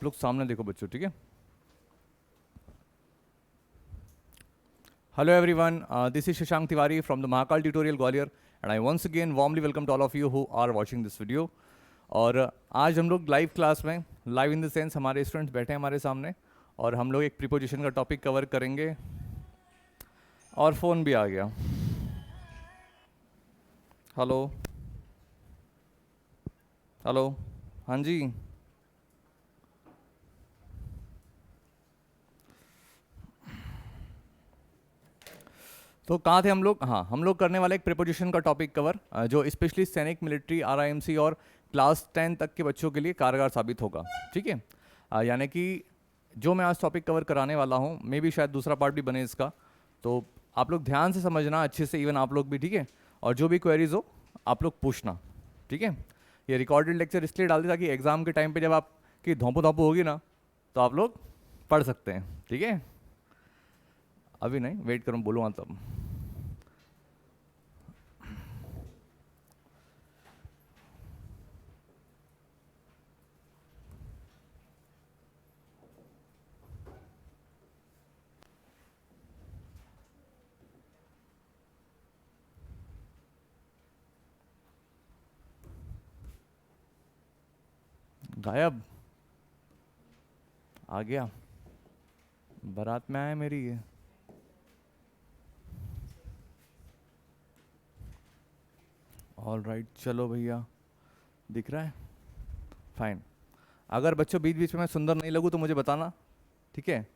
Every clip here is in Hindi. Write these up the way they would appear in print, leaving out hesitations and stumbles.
लोग सामने देखो बच्चों, ठीक है। Hello everyone, this is Shashank Tiwari from the Mahakal Tutorial Gwalior and I once again warmly welcome to all of you who are watching this video. और आज हम लोग लाइव क्लास में, लाइव इन द सेंस हमारे स्टूडेंट्स बैठे हैं हमारे सामने और हम लोग एक प्रीपोजिशन का टॉपिक कवर करेंगे। और फ़ोन भी आ गया। हेलो हेलो, हाँ जी, तो कहाँ थे हम लोग? हाँ, हम लोग करने वाले एक प्रीपोजिशन का टॉपिक कवर जो स्पेशली सैनिक, मिलिट्री, आरआईएमसी और क्लास 10 तक के बच्चों के लिए कारगर साबित होगा, ठीक है। यानी कि जो मैं आज टॉपिक कवर कराने वाला हूँ, मे भी शायद दूसरा पार्ट भी बने इसका, तो आप लोग ध्यान से समझना अच्छे से, इवन आप लोग भी, ठीक है। और जो भी क्वेरीज हो आप लोग पूछना, ठीक है। ये रिकॉर्डेड लेक्चर इसलिए डाल दिया ताकि एग्जाम के टाइम पे जब आपकी धोंपू होगी ना, तो आप लोग पढ़ सकते हैं, ठीक है। अभी नहीं, वेट करूँ, बोलूँगा तब। गायब आ गया, बारात में आया मेरी ये। ऑल राइट, चलो भैया, दिख रहा है, फाइन। अगर बच्चों बीच बीच में मैं सुंदर नहीं लगूँ तो मुझे बताना, ठीक है,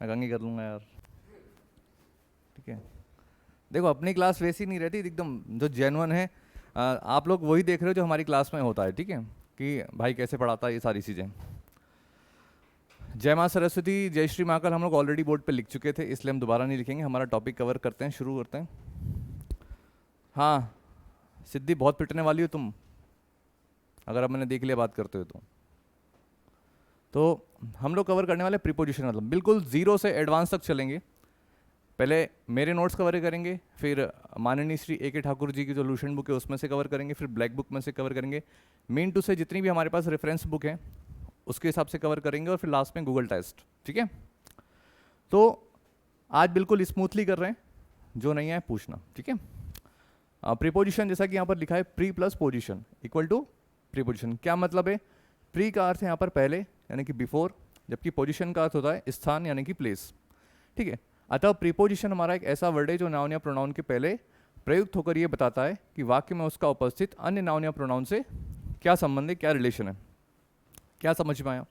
मैं गंगी कर लूँगा यार, ठीक है। देखो अपनी क्लास वैसी नहीं रहती एकदम, जो जेन्युइन है आप लोग वही देख रहे हो जो हमारी क्लास में होता है, ठीक है, कि भाई कैसे पढ़ाता है, ये सारी चीज़ें। जय माँ सरस्वती, जय श्री महाकाल हम लोग ऑलरेडी बोर्ड पे लिख चुके थे, इसलिए हम दोबारा नहीं लिखेंगे। हमारा टॉपिक कवर करते हैं, शुरू करते हैं। हाँ सिद्धि, बहुत पिटने वाली हो तुम, अगर अब मैंने देख लिया बात करते हो तो हम लोग कवर करने वाले प्रीपोजिशन, मतलब बिल्कुल जीरो से एडवांस तक चलेंगे। पहले मेरे नोट्स कवर करेंगे, फिर माननीय श्री ए के ठाकुर जी की जो लूशन बुक है उसमें से कवर करेंगे, फिर ब्लैक बुक में से कवर करेंगे, मीन टू से जितनी भी हमारे पास रेफरेंस बुक है उसके हिसाब से कवर करेंगे, और फिर लास्ट में गूगल टेस्ट, ठीक है। तो आज बिल्कुल स्मूथली कर रहे हैं, जो नहीं है पूछना, ठीक है। प्रीपोजिशन जैसा कि यहाँ पर लिखा है, pre plus position equal to preposition. क्या मतलब है? प्री का अर्थ है यहाँ पर पहले यानी कि बिफोर, जबकि पोजिशन का अर्थ होता है स्थान यानी कि प्लेस, ठीक है। अतः प्रीपोजिशन हमारा एक ऐसा वर्ड है जो नाउन या प्रोनाउन के पहले प्रयुक्त होकर ये बताता है कि वाक्य में उसका उपस्थित अन्य नाउन या प्रोनाउन से क्या संबंध है, क्या रिलेशन है। क्या समझ में आया?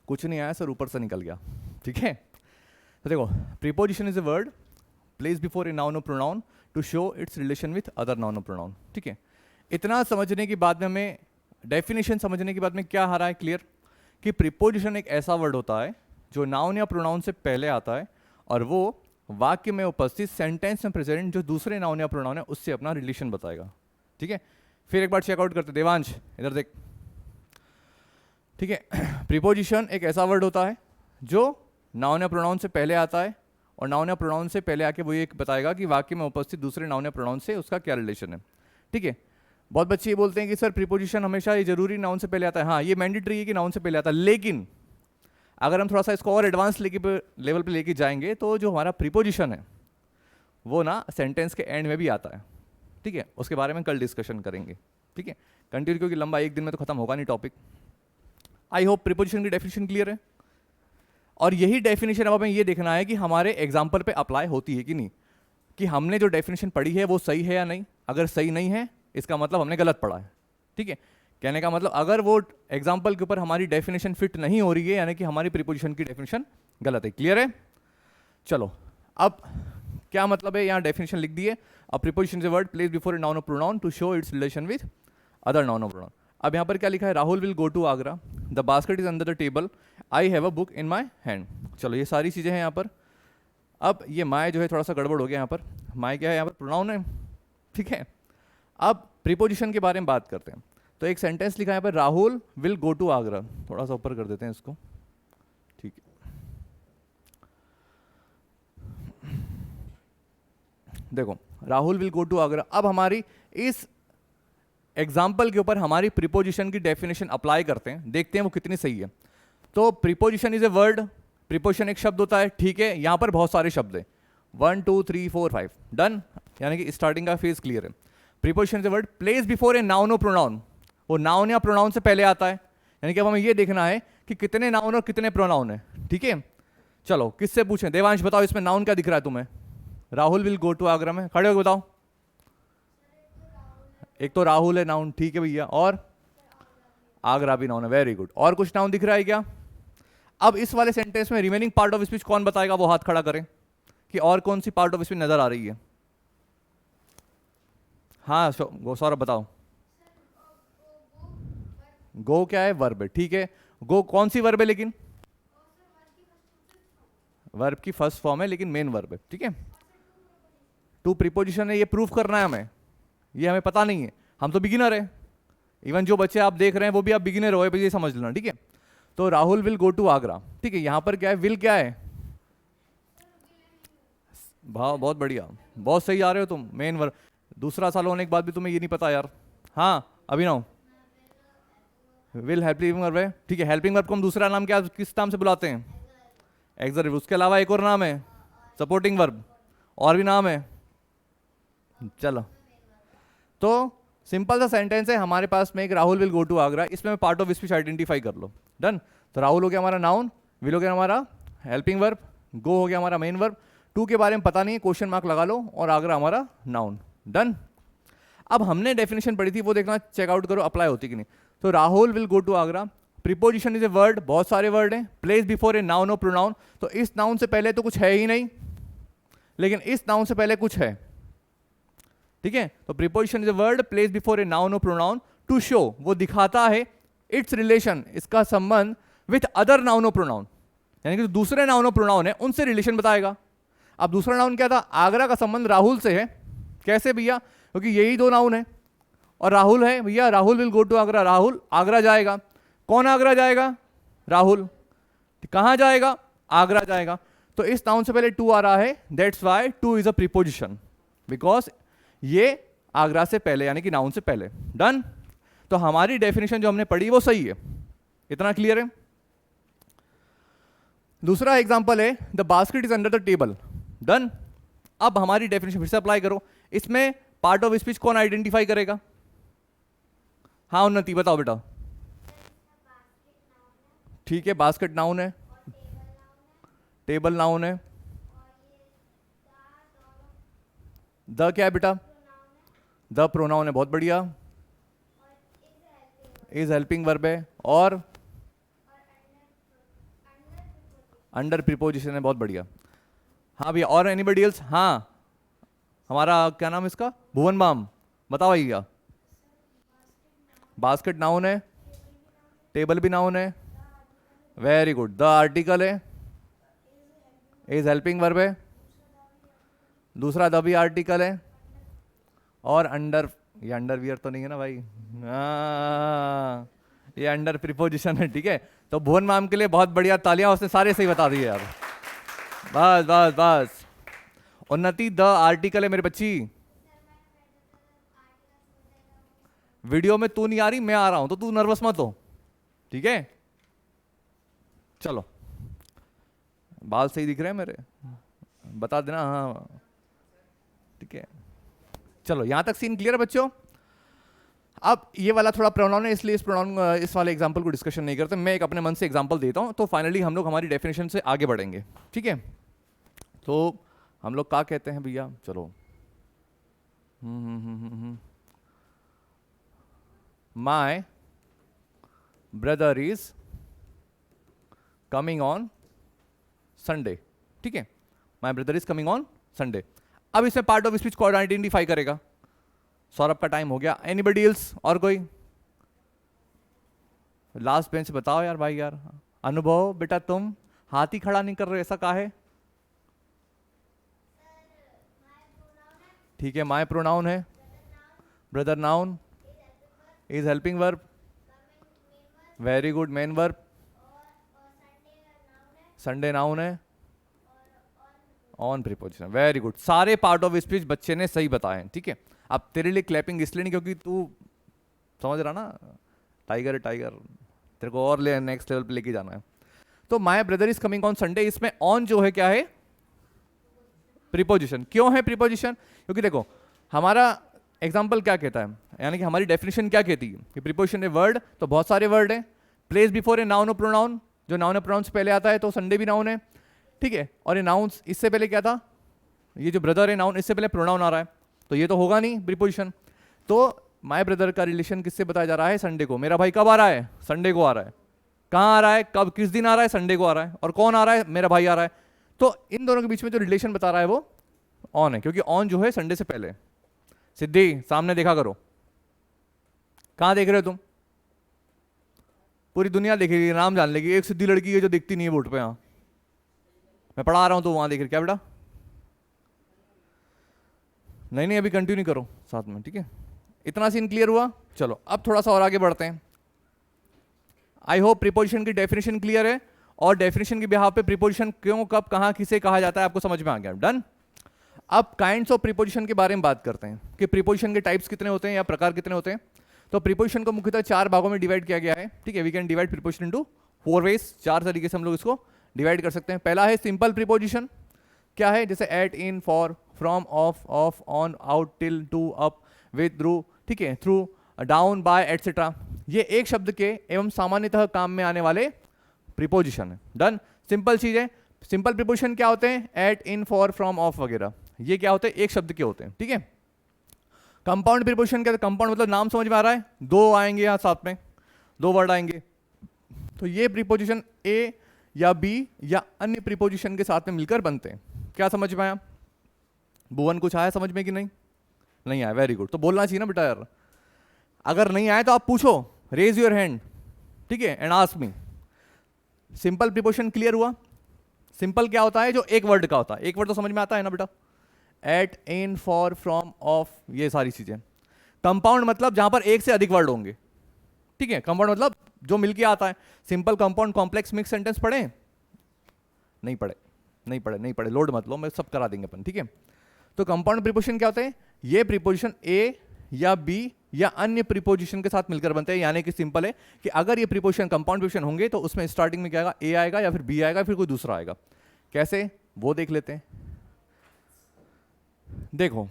कुछ नहीं आया सर, ऊपर से निकल गया, ठीक है। तो देखो, preposition is a word place before a noun और pronoun to show its relation with other noun और प्रोनाउन, ठीक है। इतना समझने के बाद में हमें डेफिनेशन समझने के बाद में क्या आ रहा है क्लियर, कि प्रीपोजिशन एक ऐसा वर्ड होता है जो नाउन या प्रोनाउन से पहले आता है और वो वाक्य में उपस्थित सेंटेंस में प्रेजेंट जो दूसरे नाउन या प्रोनाउन है उससे अपना रिलेशन बताएगा, ठीक है। फिर एक बार चेकआउट करते, देवांश इधर देख, ठीक है। प्रीपोजिशन एक ऐसा वर्ड होता है जो नाउन या प्रोनाउन से पहले आता है और नाउन या प्रोनाउन से पहले आके वो ये बताएगा कि वाक्य में उपस्थित दूसरे नाउन या प्रोनाउन से उसका क्या रिलेशन है, ठीक है। बहुत बच्चे ये बोलते हैं कि सर प्रीपोजिशन हमेशा ये जरूरी नाउन से पहले आता है। हाँ, ये मैंडेटरी है कि नाउन से पहले आता है, लेकिन अगर हम थोड़ा सा इसको और एडवांस लेवल पे लेके जाएंगे तो जो हमारा प्रीपोजिशन है वो ना सेंटेंस के एंड में भी आता है, ठीक है। उसके बारे में कल डिस्कशन करेंगे, ठीक है। कंटिन्यू, क्योंकि लंबा एक दिन में तो खत्म होगा नहीं टॉपिक। आई होप प्रीपोजिशन की डेफिनेशन क्लियर है। और यही डेफिनेशन अब हमें ये देखना है कि हमारे एग्जाम्पल पे अप्लाई होती है कि नहीं, कि हमने जो डेफिनेशन पढ़ी है वो सही है या नहीं। अगर सही नहीं है इसका मतलब हमने गलत पढ़ा है, ठीक है। कहने का मतलब अगर वो एग्जाम्पल के ऊपर हमारी डेफिनेशन फिट नहीं हो रही है यानी कि हमारी प्रीपोजिशन की डेफिनेशन गलत है। क्लियर है? चलो, अब क्या मतलब है, यहाँ डेफिनेशन लिख दी है। अब preposition is a word place before a noun और pronoun to show its relation with other noun और प्रोनाउन। अब यहाँ पर क्या लिखा है? Rahul will go to Agra, the basket is under the table, I have a book in my hand. चलो, ये सारी चीज़ें हैं यहाँ पर। अब ये माय जो है थोड़ा सा गड़बड़ हो गया यहाँ पर। माय क्या है? यहाँ पर प्रोनाउन है, ठीक है। अब प्रीपोजिशन के बारे में बात करते हैं। तो एक सेंटेंस लिखा है यहाँ पर, Rahul will go to Agra. थोड़ा सा ऊपर कर देते हैं इसको, ठीक है। देखो, Rahul will go to Agra. अब हमारी इस एग्जाम्पल के ऊपर हमारी प्रीपोजिशन की डेफिनेशन अप्लाई करते हैं, देखते हैं वो कितनी सही है। तो preposition is a word, preposition एक शब्द होता है, ठीक है। यहां पर बहुत सारे शब्द हैं, 1 2 3 4 5, डन, यानी कि स्टार्टिंग का फेज क्लियर है। Preposition is a word place before a noun और प्रोनाउन, वो नाउन या प्रोनाउन से पहले आता है, यानी कि अब हमें ये देखना है कि कितने नाउन और कितने प्रोनाउन है, ठीक है। चलो किससे पूछें, देवांश बताओ इसमें नाउन क्या दिख रहा है तुम्हें? Rahul will go to Agra में, खड़े होकर बताओ। एक तो राहुल है नाउन, ठीक है भैया, और आगरा भी नाउन है, वेरी गुड। और कुछ नाउन दिख रहा है क्या? अब इस वाले सेंटेंस में रिमेनिंग पार्ट ऑफ स्पीच कौन बताएगा, वो हाथ खड़ा करें कि और कौन सी पार्ट ऑफ स्पीच नजर आ रही है। हाँ सौरभ बताओ। गो क्या है? वर्ब है, ठीक है। गो कौन सी वर्ब है लेकिन? वर्ब की फर्स्ट फॉर्म है लेकिन मेन वर्ब है, ठीक है। टू प्रीपोजिशन है, ये प्रूफ करना है हमें, ये हमें पता नहीं है, हम तो बिगिनर है। इवन जो बच्चे आप देख रहे हैं वो भी आप बिगिनर हो, ये समझ लेना, ठीक है। तो Rahul will go to Agra, ठीक है। यहां पर क्या है? विल क्या है? भाव, बहुत बढ़िया, बहुत सही आ रहे हो तुम, मेन वर्ब। दूसरा साल होने के बाद भी तुम्हें ये नहीं पता यार। हाँ अभिनव, विल हेल्पिंग वर्ब है, ठीक है। हेल्पिंग वर्ब को हम दूसरा नाम क्या, किस नाम से बुलाते हैं? एक्सर्व। उसके अलावा एक और नाम है सपोर्टिंग वर्ब, और भी नाम है। चलो, तो सिंपल सा सेंटेंस है हमारे पास में, एक Rahul will go to Agra, इसमें मैं पार्ट ऑफ स्पीच आइडेंटिफाई कर लो, डन। तो राहुल हो गया हमारा नाउन, विल हो गया हमारा हेल्पिंग वर्ब, गो हो गया हमारा मेन वर्ब, टू के बारे में पता नहीं, क्वेश्चन मार्क लगा लो, और आगरा हमारा नाउन, डन। अब हमने डेफिनेशन पढ़ी थी, वो देखना, चेकआउट करो अप्लाई होती कि नहीं। तो Rahul will go to Agra, preposition is a word, बहुत सारे वर्ड हैं, प्लेस बिफोर ए नाउन और प्रोनाउन, तो इस नाउन से पहले तो कुछ है ही नहीं, लेकिन इस नाउन से पहले कुछ है, ठीक है। तो preposition is a word place before a noun और प्रोनाउन टू शो, वो दिखाता है इट्स रिलेशन, इसका संबंध विथ अदर नाउन और प्रोनाउन, यानी कि दूसरे नाउन और प्रोनाउन है उनसे रिलेशन बताएगा। अब दूसरा नाउन क्या था? आगरा का संबंध राहुल से है, कैसे भैया? क्योंकि यही दो नाउन है, और राहुल है भैया, Rahul will go to Agra, Rahul Agra जाएगा। कौन आगरा जाएगा? राहुल। कहां जाएगा? आगरा जाएगा। तो इस नाउन से पहले टू आ रहा है, that's why two is a preposition, because ये आगरा से पहले, यानी कि नाउन से पहले, डन। तो हमारी डेफिनेशन जो हमने पढ़ी वो सही है, इतना क्लियर है। दूसरा एग्जांपल है the basket is under the table, done. अब हमारी डेफिनेशन फिर से अप्लाई करो, इसमें पार्ट ऑफ स्पीच कौन आइडेंटिफाई करेगा? हाँ उन्नति बताओ बेटा। ठीक है, बास्केट नाउन है, टेबल नाउन है, द क्या है बेटा? द प्रोनाउन है, बहुत बढ़िया, इज हेल्पिंग वर्ब है, और अंडर प्रीपोजिशन है, बहुत बढ़िया। हाँ भैया, और एनीबडी एल्स? हाँ हमारा क्या नाम है इसका? भुवन बाम, बताओ भैया। बास्केट नाउन है, टेबल भी नाउन है, वेरी गुड। द आर्टिकल है, इज हेल्पिंग वर्ब है, दूसरा द भी आर्टिकल है, और अंडर, ये अंडरवियर तो नहीं है ना भाई? ये अंडर प्रीपोजिशन है, ठीक है। तो भुवन मैम के लिए बहुत बढ़िया तालियां, उसने सारे सही बता दिए यार, बस बस बस। उन्नति द आर्टिकल है मेरी बच्ची, वीडियो में तू नहीं आ रही, मैं आ रहा हूं, तो तू नर्वस मत हो, ठीक है। चलो, बाल सही दिख रहे हैं मेरे, बता देना, हाँ ठीक है। चलो यहां तक सीन क्लियर है बच्चों। अब ये वाला थोड़ा प्रोनाउन है, इसलिए इस वाले एग्जांपल को डिस्कशन नहीं करते, मैं एक अपने मन से एग्जांपल देता हूं, तो फाइनली हम लोग हमारी डेफिनेशन से आगे बढ़ेंगे, ठीक है। तो हम लोग क्या कहते हैं भैया? चलो, my brother is coming on Sunday, ठीक है। My brother is coming on Sunday. अब इसमें पार्ट ऑफ स्पीच को आइडेंटिफाई करेगा। सौरभ का टाइम हो गया, एनीबडी एल्स? और कोई लास्ट बेंच बताओ यार भाई यार। अनुभव बेटा, तुम हाथ ही खड़ा नहीं कर रहे, ऐसा काहे? ठीक है, माय प्रोनाउन है, brother noun, is helping verb, very good, main verb, Sunday noun है, ऑन प्रीपोजिशन, वेरी गुड। सारे पार्ट ऑफ स्पीच बच्चे ने सही बताए, ठीक है। अब तेरे लिए क्लैपिंग इसलिए नहीं क्योंकि तू समझ रहा ना, टाइगर है टाइगर, तेरे को और ले नेक्स्ट लेवल पे लेके जाना है। तो my brother is coming on Sunday, इसमें ऑन जो है क्या है, प्रीपोजिशन। क्यों है प्रीपोजिशन? क्योंकि देखो हमारा एग्जाम्पल क्या कहता है, यानी कि हमारी डेफिनेशन क्या कहती है कि प्रीपोजिशन है वर्ड, तो बहुत सारे वर्ड है, प्लेस बिफोर ए नाउन और प्रोनाउन, जो नाउन और प्रोनाउन से पहले आता है तो संडे भी नाउन है, ठीक है। और ये नाउन इससे पहले क्या था, ये जो ब्रदर है नाउन, इससे पहले प्रोनाउन आ रहा है, तो ये तो होगा नहीं प्रीपोजिशन। तो माय ब्रदर का रिलेशन किससे बताया जा रहा है, संडे को। मेरा भाई कब आ रहा है, संडे को आ रहा है। कहाँ आ रहा है, कब, किस दिन आ रहा है, संडे को आ रहा है। और कौन आ रहा है, मेरा भाई आ रहा है। तो इन दोनों के बीच में जो रिलेशन बता रहा है वो ऑन है, क्योंकि ऑन जो है संडे से पहले। सिद्धि सामने देखा करो, कहाँ देख रहे हो तुम, पूरी दुनिया देखेगी, नाम जान लेगी। एक सिद्धि लड़की है जो दिखती नहीं है बोर्ड पे, यहाँ मैं पढ़ा रहा हूं तो वहां देख रहे, क्या बेटा? नहीं नहीं, अभी कंटिन्यू करो साथ में, ठीक है। इतना सीन क्लियर हुआ। चलो अब थोड़ा सा और आगे बढ़ते हैं। आई होप प्रीपोजिशन की डेफिनेशन क्लियर है, और डेफिनेशन के बिहाफ पे प्रीपोजिशन क्यों, कब, कहां, किसे कहा जाता है आपको समझ में आ गया। डन। अब काइंड्स ऑफ प्रीपोजिशन के बारे में बात करते हैं कि प्रीपोजिशन के टाइप्स कितने होते हैं या प्रकार कितने होते हैं। तो प्रीपोजिशन को मुख्यतः 4 भागों में डिवाइड किया गया है, ठीक है। We can divide preposition into 4 ways, 4 तरीके से हम लोग इसको डिवाइड कर सकते हैं। पहला है सिंपल प्रीपोजिशन, क्या है, जैसे at, in, for, from, of, on, out, till, to, up, with, through, ठीक है, थ्रू, डाउन, बाय, एटसेट्रा। ये एक शब्द के एवं सामान्यतः काम में आने वाले प्रीपोजिशन है। डन। सिंपल चीज है। सिंपल प्रीपोजिशन क्या होते हैं, at, in, for, from, of वगैरह, ये क्या होते हैं, एक शब्द के होते हैं, ठीक है। कंपाउंड प्रीपोजिशन क्या, कंपाउंड मतलब नाम समझ में आ रहा है, 2 आएंगे यहाँ साथ में, 2 वर्ड आएंगे, तो ये प्रीपोजिशन ए या बी या अन्य प्रीपोजिशन के साथ में मिलकर बनते हैं। क्या समझ में आया? भुवन कुछ आया समझ में कि नहीं? नहीं आया, वेरी गुड। तो बोलना चाहिए ना बेटा यार, अगर नहीं आया तो आप पूछो, रेज योर हैंड, ठीक है, and ask me. Simple preposition clear हुआ। सिंपल क्या होता है, जो एक वर्ड का होता है। एक वर्ड तो समझ में आता है ना बेटा, at, in, for, from, of, ये सारी चीजें। कंपाउंड मतलब जहां पर एक से अधिक वर्ड होंगे, ठीक है। कंपाउंड मतलब जो मिलके आता है। Simple, compound, complex, mix sentence पढ़े? नहीं पढ़े, नहीं पढ़े, नहीं पढ़े, लोड मत लो, मैं सब करा देंगे अपन, ठीक है। तो कंपाउंड प्रीपोजिशन क्या होते हैं, ये प्रीपोजिशन ए या बी या अन्य प्रीपोजिशन के साथ मिलकर बनते हैं। यानी कि सिंपल है कि अगर ये प्रीपोजिशन कंपाउंड प्रीपोजिशन होंगे तो उसमें स्टार्टिंग में क्या आएगा, ए आएगा या फिर बी आएगा, फिर कोई दूसरा आएगा। कैसे, वो देख लेते हैं। देखो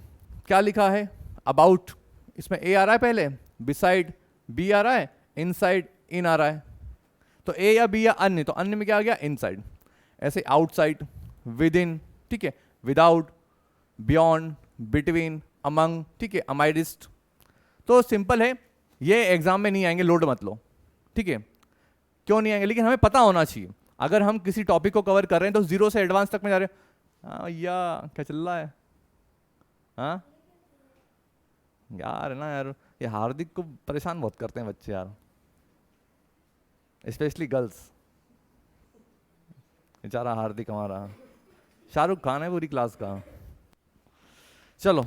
क्या लिखा है, अबाउट, इसमें ए आ रहा है पहले, बिसाइड बी आ रहा है, इनसाइड इन आ रहा है। तो ए या बी या अन्य, तो अन्य में क्या आ गया, इनसाइड। ऐसे आउटसाइड, विद इन, ठीक है, विदाउट, बियॉन्ड, बिटवीन, अमंग, ठीक है, अमाइडिस्ट। तो सिंपल है, ये एग्जाम में नहीं आएंगे, लोड मत लो, ठीक है। क्यों नहीं आएंगे, लेकिन हमें पता होना चाहिए। अगर हम किसी टॉपिक को कवर कर रहे हैं तो 0 से एडवांस तक में जा रहे हैं। हाँ भैया क्या चल रहा है, हाँ यार, है ना यार, ये हार्दिक को परेशान बहुत करते हैं बच्चे यार, स्पेशली गर्ल्स। बेचारा हार्दिक हमारा, शाहरुख खान है पूरी क्लास का। चलो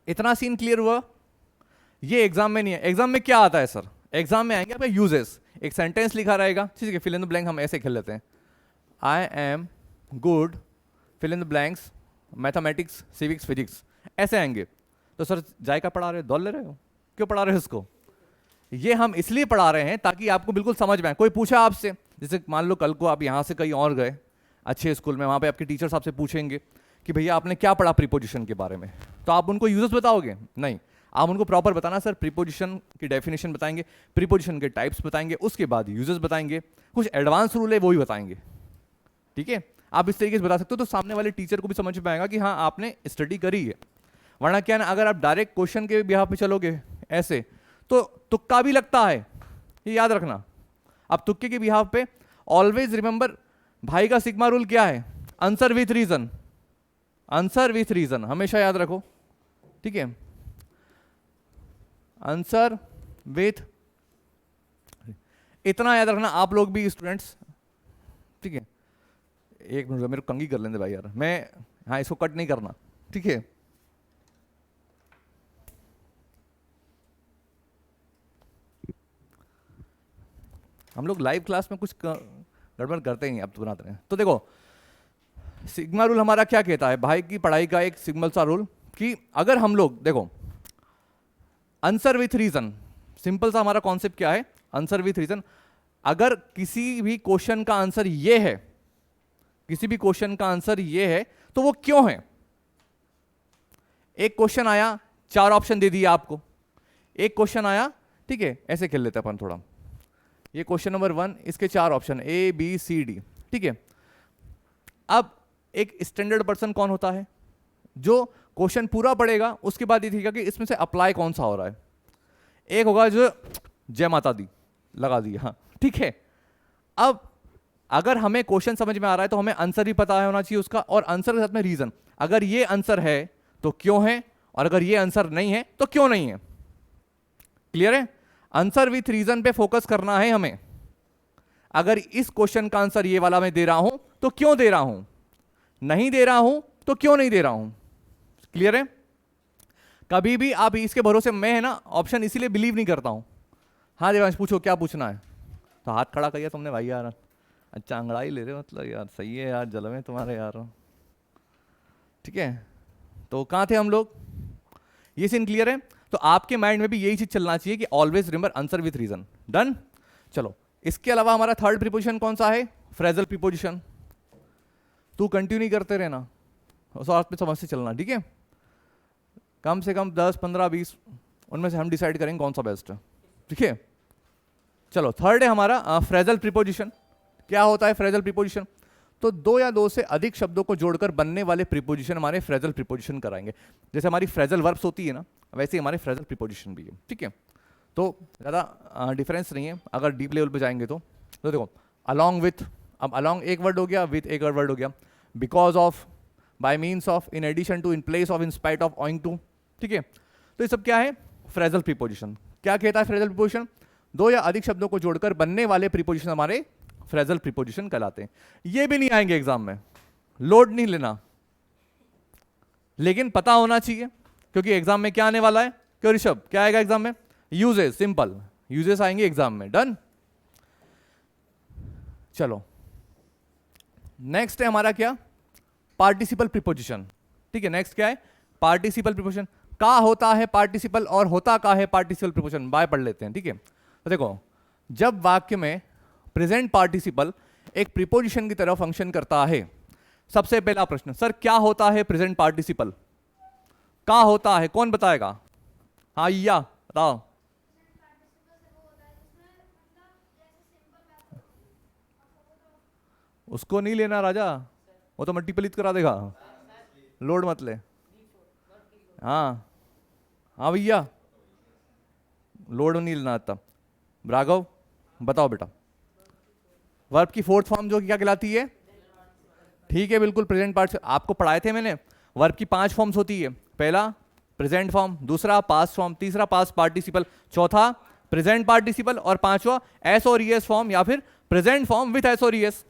इतना सीन क्लियर हुआ। ये एग्जाम में नहीं है। एग्जाम में क्या आता है सर, एग्जाम में आएंगे आपके यूजेस। एक सेंटेंस लिखा रहेगा, ठीक है, फिल इन द ब्लैंक हम ऐसे खेल लेते हैं, I am good, fill in the blanks, mathematics, civics, physics, ऐसे आएंगे। तो सर जायका पढ़ा रहे हो, दौड़ ले रहे हो, क्यों पढ़ा रहे हो इसको? ये हम इसलिए पढ़ा रहे हैं ताकि आपको बिल्कुल समझ में आए। कोई पूछा आपसे, जैसे मान लो कल को आप यहाँ से कहीं और गए अच्छे स्कूल में, वहाँ पे आपके टीचर्स आपसे पूछेंगे कि भैया आपने क्या पढ़ा प्रीपोजिशन के बारे में, तो आप उनको यूजेस बताओगे? नहीं, आप उनको प्रॉपर बताना, सर प्रीपोजिशन की डेफिनेशन बताएंगे, प्रीपोजिशन के टाइप्स बताएंगे, उसके बाद यूजेस बताएंगे, कुछ एडवांस रूल है वो भी बताएंगे, ठीक है। आप इस तरीके से बता सकते हो, तो सामने वाले टीचर को भी समझ में आएगा कि हाँ आपने स्टडी करी है। वरना क्या ना, अगर आप डायरेक्ट क्वेश्चन के बिहाफ पे चलोगे ऐसे, तो तुक्का भी लगता है, ये याद रखना। अब तुक्के के बिहाफ पे ऑलवेज रिमेंबर, भाई का सिग्मा रूल क्या है, answer with reason, answer with reason हमेशा याद रखो, ठीक है। आंसर विथ, इतना याद रखना आप लोग भी स्टूडेंट्स, ठीक है। एक मिनट मेरे को कंघी कर लेंगे भाई यार, मैं, हाँ इसको कट नहीं करना, ठीक है। हम लोग लाइव क्लास में कुछ गड़बड़ करते ही अब तो बनाते हैं। तो देखो सिग्मा रूल हमारा क्या कहता है, भाई की पढ़ाई का एक सिग्नल सा रूल, कि अगर हम लोग देखो आंसर विथ रीजन, सिंपल सा हमारा कॉन्सेप्ट क्या है, आंसर विथ रीजन। अगर किसी भी क्वेश्चन का आंसर ये है, किसी भी क्वेश्चन का आंसर ये है, तो वो क्यों है? एक क्वेश्चन आया, 4 ऑप्शन दे दिए आपको। एक क्वेश्चन आया, ठीक है, ऐसे खेल लेते अपन थोड़ा। ये क्वेश्चन नंबर 1, इसके 4 option A B C D, ठीक है। अब एक स्टैंडर्ड पर्सन कौन होता है? जो क्वेश्चन पूरा पढ़ेगा, उसके बाद ये देखिएगा कि इसमें से अप्लाई कौन सा हो रहा है। एक होगा जो जय माता दी लगा दी, हाँ ठीक है। अब अगर हमें क्वेश्चन समझ में आ रहा है तो हमें आंसर भी पता होना चाहिए उसका, और आंसर के साथ में रीजन। अगर ये आंसर है तो क्यों है, और अगर ये आंसर नहीं है तो क्यों नहीं है। क्लियर है? आंसर विथ रीजन पे फोकस करना है हमें। अगर इस क्वेश्चन का आंसर ये वाला मैं दे रहा हूं तो क्यों दे रहा हूं, नहीं दे रहा हूं तो क्यों नहीं दे रहा हूं। क्लियर है? कभी भी आप इसके भरोसे, मैं है ना ऑप्शन इसीलिए बिलीव नहीं करता हूं। हाँ देवांश पूछो, क्या पूछना है? तो हाथ खड़ा किया तुमने भाई यार, अच्छा अंगड़ाई ले रहे हो मतलब यार, सही है यार, जलवे तुम्हारे यार, ठीक है। तो कहाँ थे हम लोग? ये सीन क्लियर है? तो आपके माइंड में भी यही चीज चलना चाहिए कि always remember answer with reason. Done? चलो, इसके अलावा हमारा थर्ड प्रीपोजिशन कौन सा है? Phrasal preposition. तू कंटिन्यू करते रहना, साथ में समझ से चलना, ठीक है। कम से कम 10 15 20 उनमें से हम डिसाइड करेंगे कौन सा बेस्ट है, ठीक है। चलो, थर्ड है हमारा फ्रेजल प्रीपोजिशन। क्या होता है फ्रेजल प्रीपोजिशन? तो 2 या 2 से अधिक शब्दों को जोड़कर बनने वाले प्रीपोजिशन हमारे फ्रेजल प्रीपोजिशन कराएंगे। जैसे हमारी फ्रेजल वर्ब्स होती है ना, वैसे ही हमारे फ्रेजल प्रीपोजिशन भी है, ठीक है। तो ज़्यादा डिफरेंस नहीं है अगर डीप लेवल पे जाएंगे तो देखो, अलॉन्ग विथ, अब अलॉन्ग एक वर्ड हो गया, विथ एक और वर्ड हो गया, because of, by means of, in addition to, in place of, in spite of, owing to, ठीक है। तो ये सब क्या है? Phrasal preposition. क्या कहता है फ्रेजल प्रीपोजिशन? 2 या अधिक शब्दों को जोड़कर बनने वाले प्रीपोजिशन हमारे फ्रेजल प्रीपोजिशन कहलाते हैं। ये भी नहीं आएंगे एग्जाम में, लोड नहीं लेना, लेकिन पता होना चाहिए, क्योंकि एग्जाम में क्या आने वाला है? क्यों ऋषभ, क्या आएगा एग्जाम में? यूजेस, सिंपल यूजेस आएंगे एग्जाम में। डन? चलो, नेक्स्ट है हमारा क्या? पार्टिसिपल प्रीपोजिशन, ठीक है। नेक्स्ट क्या है? Participle preposition. का होता है पार्टिसिपल और होता का है पार्टिसिपल प्रीपोजिशन, बाय पढ़ लेते हैं, ठीक है। तो देखो, जब वाक्य में प्रेजेंट पार्टिसिपल एक प्रीपोजिशन की तरह फंक्शन करता है, सबसे पहला प्रश्न, सर क्या होता है प्रेजेंट पार्टिसिपल? का होता है, कौन बताएगा? हाँ या बताओ। उसको नहीं लेना राजा, वो तो मल्टीपल करा देगा, लोड मत ले। हाँ हाँ भैया, लोड नहीं लेना आता। राघव बताओ बेटा, वर्ब की फोर्थ फॉर्म जो क्या कहलाती है? ठीक है, बिल्कुल प्रेजेंट पार्ट, आपको पढ़ाए थे मैंने। वर्ब की 5 फॉर्म्स होती है। पहला प्रेजेंट फॉर्म, दूसरा पास्ट फॉर्म, तीसरा पास्ट पार्टिसिपल, चौथा प्रेजेंट पार्टिसिपल, और पांचवा एस और ईएस फॉर्म या फिर प्रेजेंट फॉर्म विथ एस और ईएस।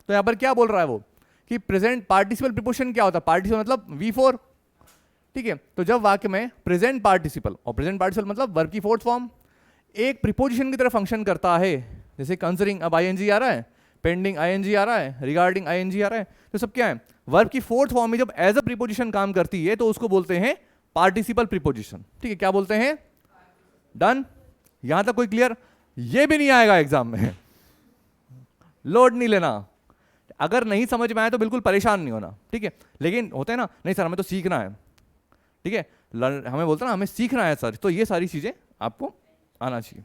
तो यहां पर क्या बोल रहा है वो कि प्रेजेंट पार्टिसिपल प्रीपोजिशन क्या होता है? पार्टिसिपल मतलब V4, ठीक है। तो जब वाक्य में प्रेजेंट पार्टिसिपल, और प्रेजेंट पार्टिसिपल मतलब वर्ब की फोर्थ फॉर्म, एक प्रीपोजिशन की तरह फंक्शन करता है, जैसे कंसिडरिंग, अब आईएनजी आ रहा है, पेंडिंग आईएनजी आ रहा है, रिगार्डिंग आईएनजी आ रहा है, तो सब क्या है? वर्ब की फोर्थ फॉर्म में जब एज अ प्रीपोजिशन काम करती है तो उसको बोलते हैं पार्टिसिपल प्रीपोजिशन, ठीक है। क्या बोलते हैं? डन? यहां तक कोई क्लियर? ये भी नहीं आएगा एग्जाम में, लोड नहीं लेना। अगर नहीं समझ में आए तो बिल्कुल परेशान नहीं होना, ठीक है। लेकिन होते हैं ना, नहीं सर हमें तो सीखना है, ठीक है, हमें बोलते ना हमें सीखना है सर, तो ये सारी चीजें आपको आना चाहिए।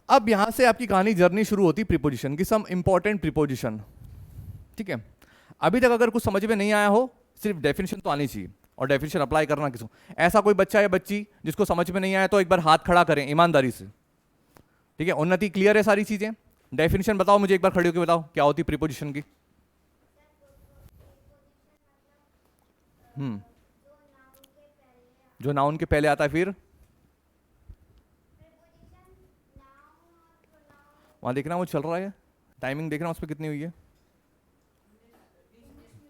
अब यहां से आपकी कहानी जर्नी शुरू होती प्रीपोजिशन की, सम इंपॉर्टेंट प्रीपोजिशन, ठीक है। अभी तक अगर कुछ समझ में नहीं आया हो, सिर्फ डेफिनेशन तो आनी चाहिए, और डेफिनेशन अप्लाई करना किसको। ऐसा कोई बच्चा या बच्ची जिसको समझ में नहीं आया तो एक बार हाथ खड़ा करें ईमानदारी से, ठीक है। उन्नति क्लियर है सारी चीजें? डेफिनेशन बताओ मुझे एक बार, खड़े होकर बताओ क्या होती प्रीपोजिशन की। जो नाउन के पहले आता है, फिर वहां देखना वो चल रहा है, टाइमिंग देखना उस पर कितनी हुई है।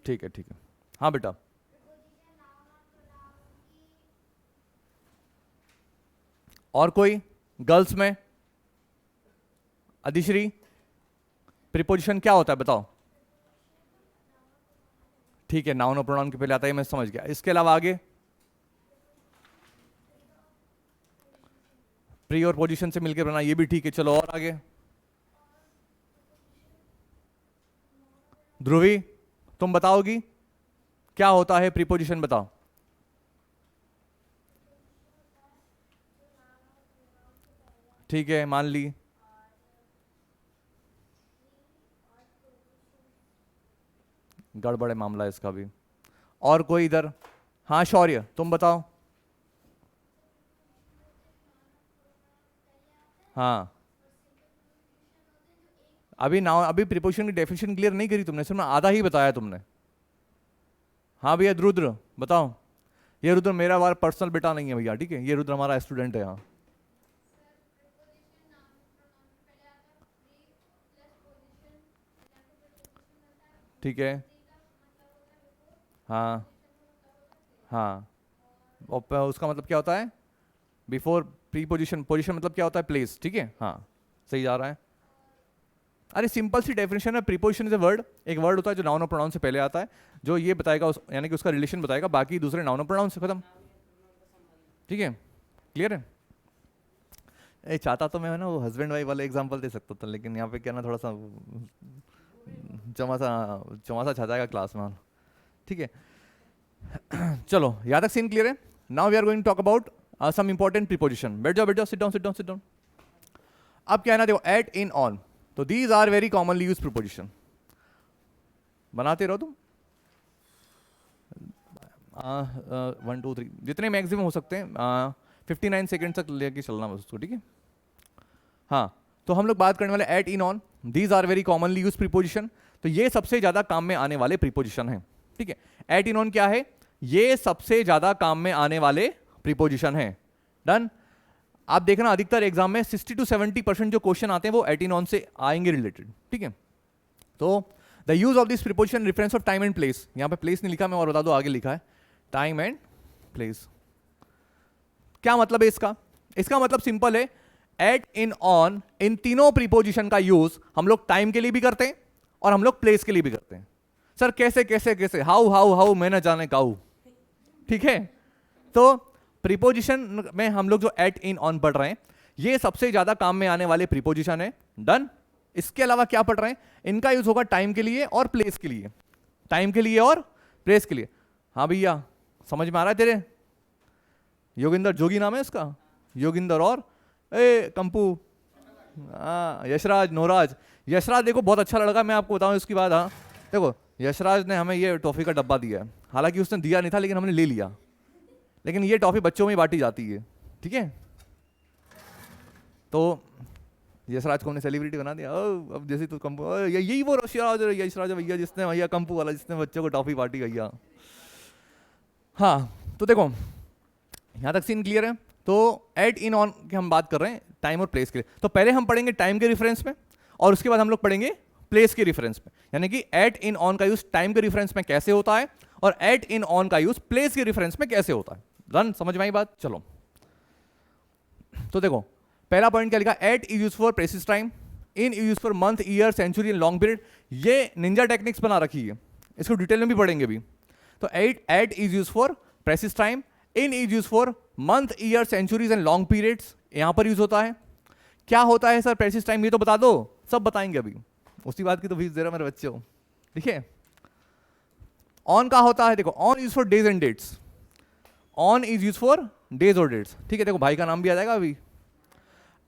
ठीक है ठीक है, हाँ बेटा। और कोई गर्ल्स में? अधिश्री, प्रीपोजिशन क्या होता है बताओ। ठीक है, नाउन और प्रोनाउन के पहले आता है, मैं समझ गया। इसके अलावा आगे प्री और पोजीशन से मिलकर बना, ये भी ठीक है। चलो और आगे। ध्रुवी तुम बताओगी क्या होता है प्रीपोजिशन, बताओ। ठीक है, मान ली। गड़बड़ है मामला इसका भी। और कोई इधर? हाँ शौर्य तुम बताओ। हाँ अभी नाउ अभी प्रीपोजिशन की डेफिनेशन क्लियर नहीं करी तुमने, सिर्फ आधा ही बताया तुमने। हाँ भैया रुद्र बताओ। ये रुद्र मेरा वार पर्सनल बेटा नहीं है भैया, ठीक है, ये रुद्र हमारा स्टूडेंट है यहाँ। ठीक है। हाँ हाँ। और उसका मतलब क्या होता है? बिफोर प्री पोजिशन, पोजिशन मतलब क्या होता है? प्लेस, ठीक है, हाँ सही जा रहा है। अरे सिंपल सी डेफिनेशन है, प्रीपोजिशन इज अ वर्ड, एक वर्ड होता है जो नाउन और प्रोनाउन से पहले आता है, जो ये बताएगा यानी कि उसका रिलेशन बताएगा, बाकी दूसरे नाउन और प्रोनाउन से खत्म। ठीक है, क्लियर है? चाहता तो मैं ना वो हस्बैंड वाइफ वाला एग्जांपल दे सकता था, लेकिन यहाँ पे क्या ना थोड़ा सा चमासा चमासा छा जाएगा क्लास में। ठीक है चलो यहाँ तक सीन क्लियर है। Now we are going to talk about some important preposition. बैठ जाओ बैठ जाओ, sit down sit down sit down. अब क्या है ना, देखो एट, इन, ऑन, तो these are very commonly use preposition. बनाते रहो तुम 1 2 3 जितने मैक्सिमम हो सकते हैं, 59 सेकेंड तक लेके चलना बस उसको, ठीक है। हाँ तो हम लोग बात करने वाले at, in, on, these are very commonly use preposition. तो ये सबसे ज्यादा काम में आने वाले प्रीपोजिशन हैं, ठीक है। एट, इन, ऑन क्या है? ये सबसे ज्यादा काम में आने वाले प्रीपोजिशन हैं। डन। आप देखना अधिकतर एग्जाम में 60 to 70% जो क्वेश्चन आते हैं वो एट, इन, ऑन से आएंगे रिलेटेड, ठीक है। तो the use of this preposition reference of time and place, यहां पे प्लेस नहीं लिखा मैं और बता दो, आगे लिखा है टाइम एंड प्लेस। क्या मतलब है इसका? इसका मतलब सिंपल है, एट, इन, ऑन, इन तीनों प्रीपोजिशन का यूज हम लोग टाइम के लिए भी करते हैं और हम लोग प्लेस के लिए भी करते हैं। सर कैसे कैसे कैसे? हाउ हाउ हाउ मैं ना जाने काऊ, ठीक है। तो प्रीपोजिशन में हम लोग जो एट, इन, ऑन पढ़ रहे हैं, ये सबसे ज्यादा काम में आने वाले प्रीपोजिशन है। डन। इसके अलावा क्या पढ़ रहे हैं? इनका यूज होगा टाइम के लिए और प्लेस के लिए, टाइम के लिए और प्लेस के लिए। हाँ भैया समझ में आ रहा है तेरे? योगिंदर जोगी नाम है इसका, योगिंदर और कंपू, यशराज, नोराज। यशराज देखो बहुत अच्छा लड़का, मैं आपको बताऊं इसकी बात। हाँ देखो यशराज ने हमें ये टॉफी का डब्बा दिया है, हालांकि उसने दिया नहीं था लेकिन हमने ले लिया, लेकिन ये टॉफी बच्चों में ही बांटी जाती है, ठीक है। तो यशराज को हमने सेलिब्रिटी बना दिया। अब जैसे तो कंपू, यही वो यशराज भैया जिसने भैया कंपू वाला जिसने बच्चों को टॉफी बांटी भैया। हाँ तो देखो यहाँ तक सीन क्लियर है। तो एट, इन, ऑन की हम बात कर रहे हैं टाइम और प्लेस के लिए। तो पहले हम पढ़ेंगे टाइम के रेफरेंस में और उसके बाद हम लोग पढ़ेंगे प्लेस के रेफरेंस में, यानी कि एट, इन, ऑन का यूज टाइम के रेफरेंस में कैसे होता है और एट, इन, ऑन का यूज प्लेस के रेफरेंस में कैसे होता है। रन, समझ में आई बात? चलो तो देखो पहला पॉइंट क्या लिखा? At is use for precise time, in is use for month, year, century and long period. ये निंजा टेक्निक्स बना रखी है, इसको डिटेल में भी पढ़ेंगे भी। तो at is use for precise time, in is use for month, year, centuries and long periods, यहां पर यूज होता है। क्या होता है सर प्रेसिस टाइम? ये तो बता दो, सब बताएंगे अभी, उसी बात की तो फीस दे रहा मेरे बच्चे हो, ठीक है। ऑन का होता है, देखो on use for days and dates, on is use for days और डेट्स, ठीक है। देखो भाई का नाम भी आ जाएगा अभी।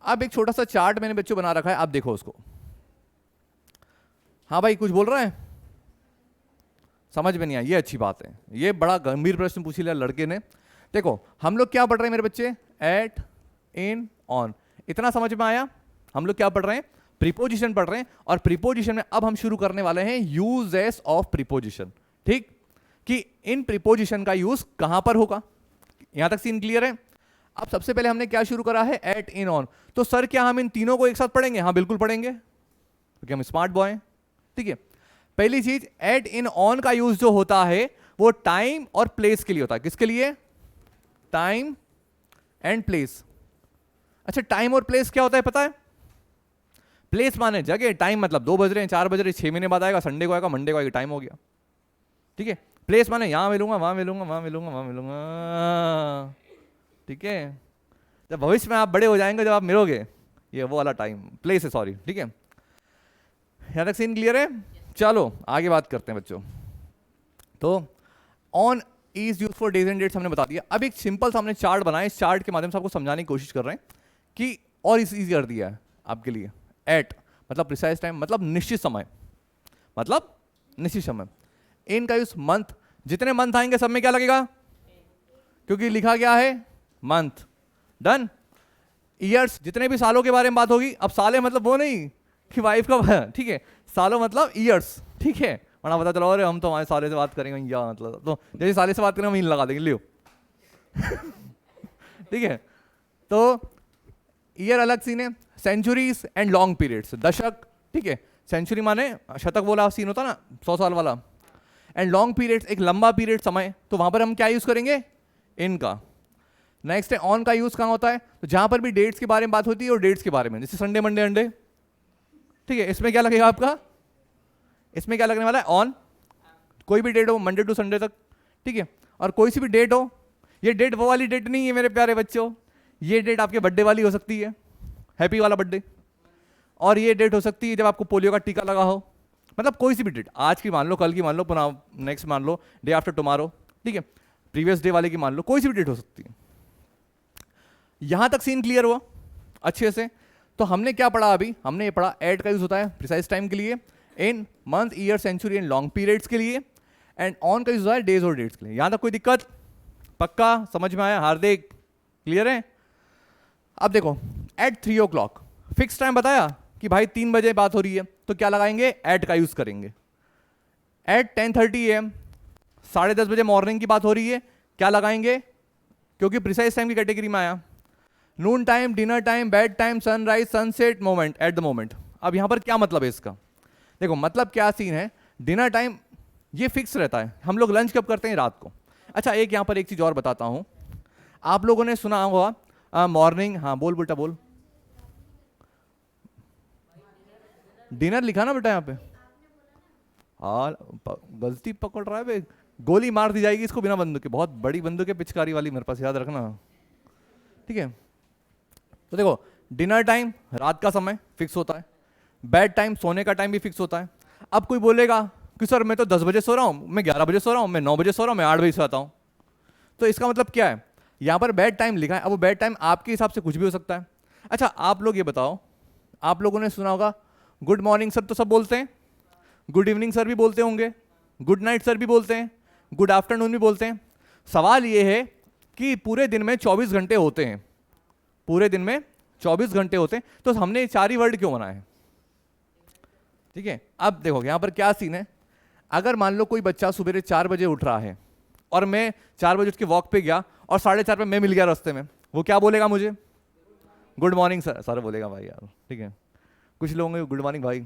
अब एक छोटा सा चार्ट मैंने बच्चों बना रखा है, आप देखो उसको। हाँ भाई कुछ बोल रहा है? समझ में नहीं आया, ये अच्छी बात है, ये बड़ा गंभीर प्रश्न पूछ लिया लड़के ने। देखो हम लोग क्या पढ़ रहे हैं मेरे बच्चे? एट, इन, ऑन, इतना समझ में आया? हम लोग क्या पढ़ रहे हैं? प्रीपोजिशन पढ़ रहे हैं, और प्रीपोजिशन में अब हम शुरू करने वाले हैं यूजेस ऑफ प्रीपोजिशन, ठीक, कि इन प्रीपोजिशन का यूज कहां पर होगा। यहां तक सीन क्लियर है? अब सबसे पहले हमने क्या शुरू करा है? At, in, on. तो सर क्या हम इन तीनों को एक साथ पढ़ेंगे? हाँ बिल्कुल पढ़ेंगे, क्योंकि हम स्मार्ट बॉय हैं, ठीक है। पहली चीज, एट, इन, ऑन का यूज जो होता है वो टाइम और प्लेस के लिए होता है। किसके लिए? Time and place. अच्छा टाइम और प्लेस क्या होता है पता है? प्लेस माने जगह, टाइम मतलब 2 बज रहे हैं, 4 बज रहे हैं, 6 महीने बाद आएगा, संडे को आएगा, मंडे को आएगा, टाइम हो गया, ठीक है। प्लेस माने यहां मिलूंगा, वहां मिलूंगा, वहां मिलूंगा, वहां मिलूंगा, ठीक है। जब भविष्य में आप बड़े हो जाएंगे, जब आप मिलोगे, ये वो वाला टाइम प्लेस है, सॉरी, ठीक है। यहाँ तक सीन क्लियर है? चलो आगे बात करते हैं बच्चों। तो on is use for days and dates हमने बता दिया। अब एक सिंपल सा हमने चार्ट बनाया, इस चार्ट के माध्यम से आपको समझाने की कोशिश कर रहे हैं कि और इस ईजी कर दिया है आपके लिए। एट मतलब प्रिसाइज टाइम, मतलब निश्चित समय, मतलब निश्चित समय। इन का यूज मंथ, जितने मंथ आएंगे सब में क्या लगेगा, क्योंकि लिखा गया है मंथ। डन। ईयर्स, जितने भी सालों के बारे में बात होगी, अब साले मतलब वो नहीं कि वाइफ का, ठीक है, सालों मतलब ईयर्स, ठीक है, वरना पता चला अरे हम तो हमारे साले से बात करेंगे या मतलब, तो जैसे साले से बात करेंगे हम इन लगा देंगे, लियो। ठीक है, तो ईयर अलग सीन है। सेंचुरीज एंड लॉन्ग पीरियड्स, दशक, ठीक है, सेंचुरी माने शतक वाला सीन होता ना, 100 साल वाला। एंड लॉन्ग पीरियड्स एक लंबा पीरियड समय, तो वहां पर हम क्या यूज करेंगे, इनका। नेक्स्ट है ऑन का यूज कहाँ होता है, तो जहां पर भी डेट्स के बारे में बात होती है और डेट्स के बारे में, जैसे संडे मंडे अंडे, ठीक है, इसमें क्या लगेगा आपका, इसमें क्या लगने वाला है, ऑन। कोई भी डेट हो मंडे टू संडे तक, ठीक है, और कोई सी भी डेट हो, ये डेट वो वाली डेट नहीं है मेरे प्यारे बच्चों, ये डेट आपके बर्थडे वाली हो सकती है, हैप्पी वाला बर्थडे, और ये डेट हो सकती है जब आपको पोलियो का टीका लगा हो, मतलब कोई सी भी डेट, आज की मान लो, कल की मान लो, पुनः नेक्स्ट मान लो, डे आफ्टर टुमारो, ठीक है, प्रीवियस डे वाले की मान लो, कोई सी भी डेट हो सकती है। यहां तक सीन क्लियर हुआ अच्छे से? तो हमने क्या पढ़ा अभी, हमने ये पढ़ा एट का यूज होता है प्रिसाइज टाइम के लिए, in month year century and long periods के लिए, एंड ऑन का यूज होता है डेज और डेट्स के लिए। यहां तक कोई दिक्कत? पक्का समझ में आया? हार्दिक क्लियर है? अब देखो, एट 3 o'clock फिक्स टाइम बताया कि भाई 3 बजे बात हो रही है, तो क्या लगाएंगे, एट का यूज करेंगे। एट 10:30 AM 10:30 बजे मॉर्निंग की बात हो रही है, क्या लगाएंगे, क्योंकि प्रिसाइज टाइम की कैटेगरी में आया। नून time, dinner time, bed time, sunrise, sunset, moment, at the moment. अब यहां पर क्या मतलब है इसका, देखो मतलब क्या सीन है, डिनर टाइम ये फिक्स रहता है, हम लोग लंच कब करते हैं, रात को। अच्छा एक यहां पर एक चीज और बताता हूं, आप लोगों ने सुना होगा मॉर्निंग, हाँ बोल बेटा बोल, डिनर लिखा ना बेटा यहाँ पे, हाँ गलती पकड़ रहा है बे, गोली मार दी जाएगी इसको बिना बंदूक के, बहुत बड़ी बंदूक है पिचकारी वाली मेरे पास, याद रखना, ठीक है। तो देखो डिनर टाइम रात का समय फिक्स होता है, बेड टाइम सोने का टाइम भी फिक्स होता है। अब कोई बोलेगा कि सर मैं तो 10 बजे सो रहा हूँ, मैं 11 बजे सो रहा हूँ, मैं 9 बजे सो रहा हूँ, मैं 8 बजे सोता हूँ, तो इसका मतलब क्या है, यहाँ पर बेड टाइम लिखा है, अब वो बेड टाइम आपके हिसाब से कुछ भी हो सकता है। अच्छा आप लोग ये बताओ, आप लोगों ने सुना होगा गुड मॉर्निंग सर तो सब बोलते हैं, गुड इवनिंग सर भी बोलते होंगे, गुड नाइट सर भी बोलते हैं, गुड आफ्टरनून भी बोलते हैं। सवाल ये है कि पूरे दिन में 24 घंटे होते हैं, पूरे दिन में 24 घंटे होते हैं, तो हमने 4 ही वर्ड क्यों बनाए हैं, ठीक है। अब देखो यहां पर क्या सीन है, अगर मान लो कोई बच्चा सुबह 4 बजे उठ रहा है और मैं 4 बजे उसके वॉक पे गया और 4:30 पे मैं मिल गया रास्ते में, वो क्या बोलेगा मुझे, गुड मॉर्निंग सर, सर बोलेगा भाई यार, ठीक है, कुछ लोग होंगे गुड मॉर्निंग भाई,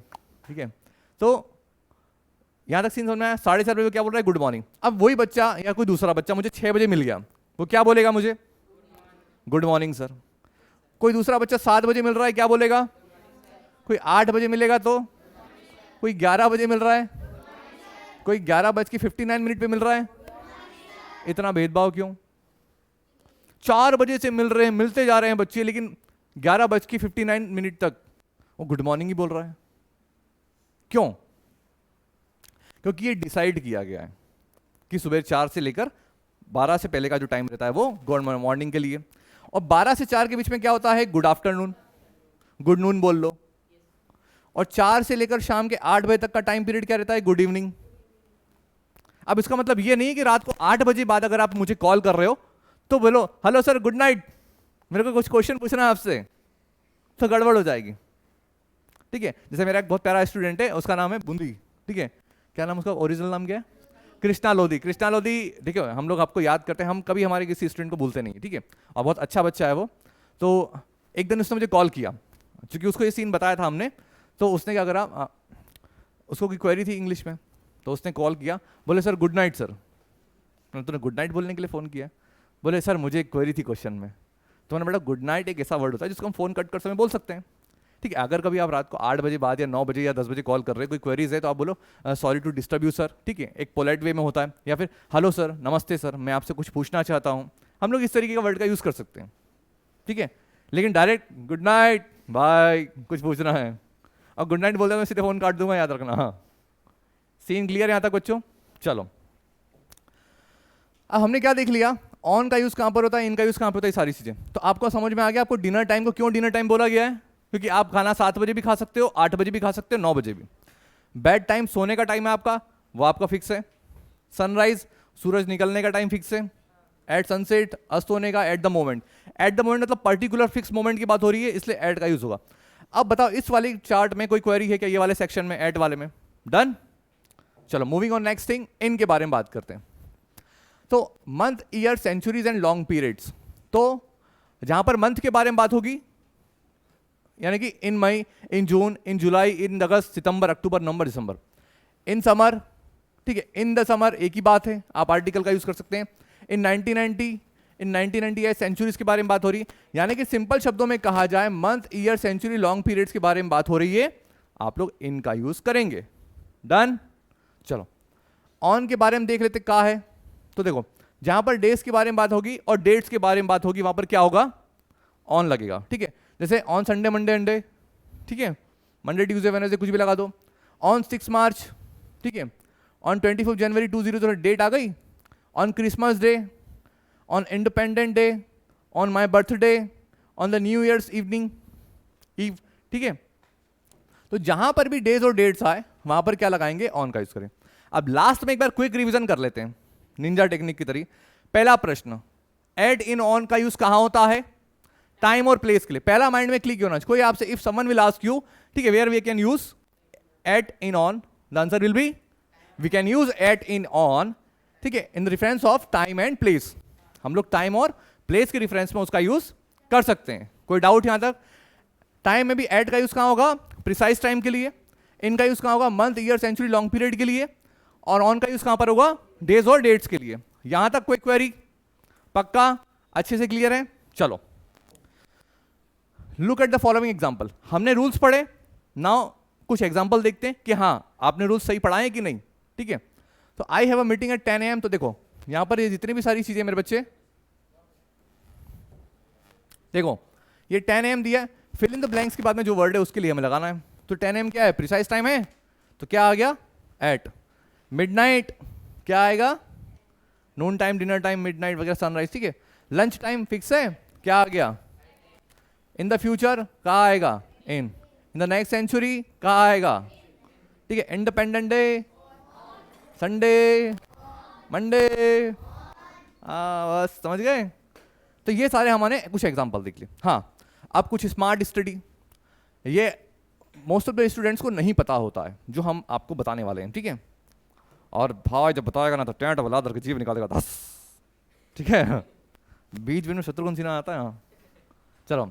ठीक है। तो यहां तक सीन समझ में आया, 4:30 बजे क्या बोल रहा है, गुड मॉर्निंग। अब वही बच्चा या कोई दूसरा बच्चा मुझे 6 बजे मिल गया, वो क्या बोलेगा मुझे, गुड मॉर्निंग सर। कोई दूसरा बच्चा 7 बजे मिल रहा है, क्या बोलेगा, कोई 8 बजे मिलेगा, तो कोई 11 बजे मिल रहा है, कोई 11:59 पे मिल रहा है, इतना भेदभाव क्यों, 4 बजे से मिल रहे हैं, मिलते जा रहे हैं बच्चे, लेकिन 11:59 तक वो गुड मॉर्निंग ही बोल रहा है, क्यों, क्योंकि ये डिसाइड किया गया है कि सुबह 4 से लेकर 12 से पहले का जो टाइम रहता है वो गुड मॉर्निंग के लिए, और 12 से 4 के बीच में क्या होता है, गुड आफ्टरनून, गुड नून बोल लो, और 4 से लेकर शाम के 8 बजे तक का टाइम पीरियड क्या रहता है, गुड इवनिंग। अब इसका मतलब ये नहीं कि रात को 8 बजे बाद अगर आप मुझे कॉल कर रहे हो तो बोलो हेलो सर गुड नाइट, मेरे को कुछ क्वेश्चन पूछना है आपसे, तो गड़बड़ हो जाएगी, ठीक है। जैसे मेरा एक बहुत प्यारा स्टूडेंट है, उसका नाम है बूंदी, ठीक है, क्या नाम उसका, ओरिजिनल नाम क्या है, कृष्णा लोधी, कृष्णा लोधी, ठीक है, हम लोग आपको याद करते हैं, हम कभी हमारे किसी स्टूडेंट को भूलते नहीं, ठीक है, और बहुत अच्छा बच्चा है वो। तो एक दिन उसने मुझे कॉल किया, क्योंकि उसको ये सीन बताया था हमने, तो उसने क्या करा, उसको कोई क्वेरी थी इंग्लिश में, तो उसने कॉल किया, बोले सर गुड नाइट सर, तूने गुड नाइट बोलने के लिए फ़ोन किया, बोले सर मुझे एक क्वेरी थी क्वेश्चन में, तो मैंने बेटा गुड नाइट एक ऐसा वर्ड होता है जिसको हम फ़ोन कट कर समय बोल सकते हैं, ठीक है। अगर कभी आप रात को 8 बजे बाद या 9 बजे या 10 बजे कॉल कर रहे हैं, कोई क्वेरीज है, तो आप बोलो sorry to disturb you sir, ठीक है, एक पोलाइट वे में होता है, या फिर हेलो सर, नमस्ते सर, मैं आपसे कुछ पूछना चाहता हूँ, हम लोग इस तरीके का वर्ड का यूज़ कर सकते हैं, ठीक है, लेकिन डायरेक्ट गुड नाइट बाय कुछ पूछना है और गुड नाइट बोलते मैं सीधे फोन काट दूंगा, याद रखना। हाँ, सीन क्लियर यहाँ तक बच्चों? चलो, अब हमने क्या देख लिया, ऑन का यूज कहां पर होता है, इन का यूज कहां पर होता है, सारी चीजें तो आपको समझ में आ गया। आपको डिनर टाइम को क्यों डिनर टाइम बोला गया है, क्योंकि आप खाना 7 बजे भी खा सकते हो, 8 बजे भी खा सकते हो, 9 बजे भी। बेड टाइम, सोने का टाइम है आपका, वो आपका फिक्स है। सनराइज, सूरज निकलने का टाइम फिक्स है। एट सनसेट, अस्त होने का, at the moment. At the moment मतलब पर्टिकुलर फिक्स मोमेंट की बात हो रही है, इसलिए एट का यूज होगा। अब बताओ इस वाली चार्ट में कोई क्वेरी है क्या, ये वाले सेक्शन में, एट वाले में? डन। चलो मूविंग ऑन, नेक्स्ट थिंग, इनके बारे में बात करते हैं। तो month, year, centuries and long periods, तो जहां पर मंथ के बारे में बात होगी यानी कि इन मई, इन जून, इन जुलाई, इन अगस्त, सितंबर, अक्टूबर, नवंबर, दिसंबर। इन समर, ठीक है, इन द समर एक ही बात है, आप आर्टिकल का यूज कर सकते हैं। इन 1990 सेंचुरीज के बारे में बात हो रही है, यानी कि सिंपल शब्दों में कहा जाए month, year, century, long periods के बारे में बात हो रही है, आप लोग इनका यूज करेंगे। डन। चलो ऑन के बारे में देख लेते क्या है। तो देखो, जहां पर डेज के बारे में बात होगी और डेट्स के बारे में बात होगी, वहां पर क्या होगा, ऑन लगेगा। ठीक है, जैसे ऑन संडे, मंडे, अंडे, ठीक है, मंडे, ट्यूसडे, वेडनेसडे कुछ भी लगा दो। ऑन 6 मार्च, ठीक है, ऑन 25 जनवरी 2000 डेट आ गई। On Christmas day, on independent day, on my birthday, on the new year's evening eve, ठीक है। तो जहां पर भी डेज और डेट्स आए वहां पर क्या लगाएंगे, ऑन का यूज करें। अब लास्ट में एक बार क्विक रिवीजन कर लेते हैं निंजा टेक्निक की तरह। पहला प्रश्न, एट इन ऑन का यूज कहां होता है, टाइम और प्लेस के लिए। पहला माइंड में क्लिक होना चाहिए। कोई आपसे if someone will ask you, ठीक है, where we can use at in on, the answer will be we can use at in on, ठीक है, in the reference of time and place. हम लोग टाइम और प्लेस के रेफरेंस में उसका यूज कर सकते हैं। कोई डाउट यहां तक? टाइम में भी एट का यूज कहां होगा, प्रिसाइज टाइम के लिए। इनका यूज कहां होगा, month, year, century, long period के लिए। और ऑन का यूज कहां पर होगा, डेज और डेट्स के लिए। यहां तक कोई क्वेरी? पक्का, अच्छे से क्लियर है? चलो look at the following example. हमने रूल्स पढ़े, नाउ कुछ एग्जांपल देखते हैं कि हाँ आपने रूल्स सही पढ़ाए हैं कि नहीं। ठीक है, तो आई have a meeting at 10 AM। तो देखो यहां पर ये जितनी भी सारी चीजें मेरे बच्चे, देखो ये 10 AM दिया है, फिल इन द ब्लैंक्स के बाद में जो वर्ड है उसके लिए हमें लगाना है। तो 10 AM क्या है, प्रिसाइज टाइम है, तो क्या आ गया, एट। मिडनाइट क्या आएगा, नून टाइम, डिनर टाइम, मिडनाइट वगैरह, सनराइज, ठीक है। लंच टाइम फिक्स है, क्या आ गया, इन द फ्यूचर कहाँ आएगा, इन द नेक्स्ट सेंचुरी कहाँ आएगा, ठीक है। इंडिपेंडेंट डे, संडे, मंडे, बस समझ गए। तो ये सारे हमारे कुछ एग्जांपल देख लिए। हाँ, अब कुछ स्मार्ट स्टडी, ये मोस्ट ऑफ द स्टूडेंट्स को नहीं पता होता है जो हम आपको बताने वाले हैं, ठीक है। और भाई जब बताएगा ना तो टेंट वाला दर के जीव निकालेगा दस, ठीक है। बीच में शत्रुघ्न सिन्हा आता है यहाँ। चलो,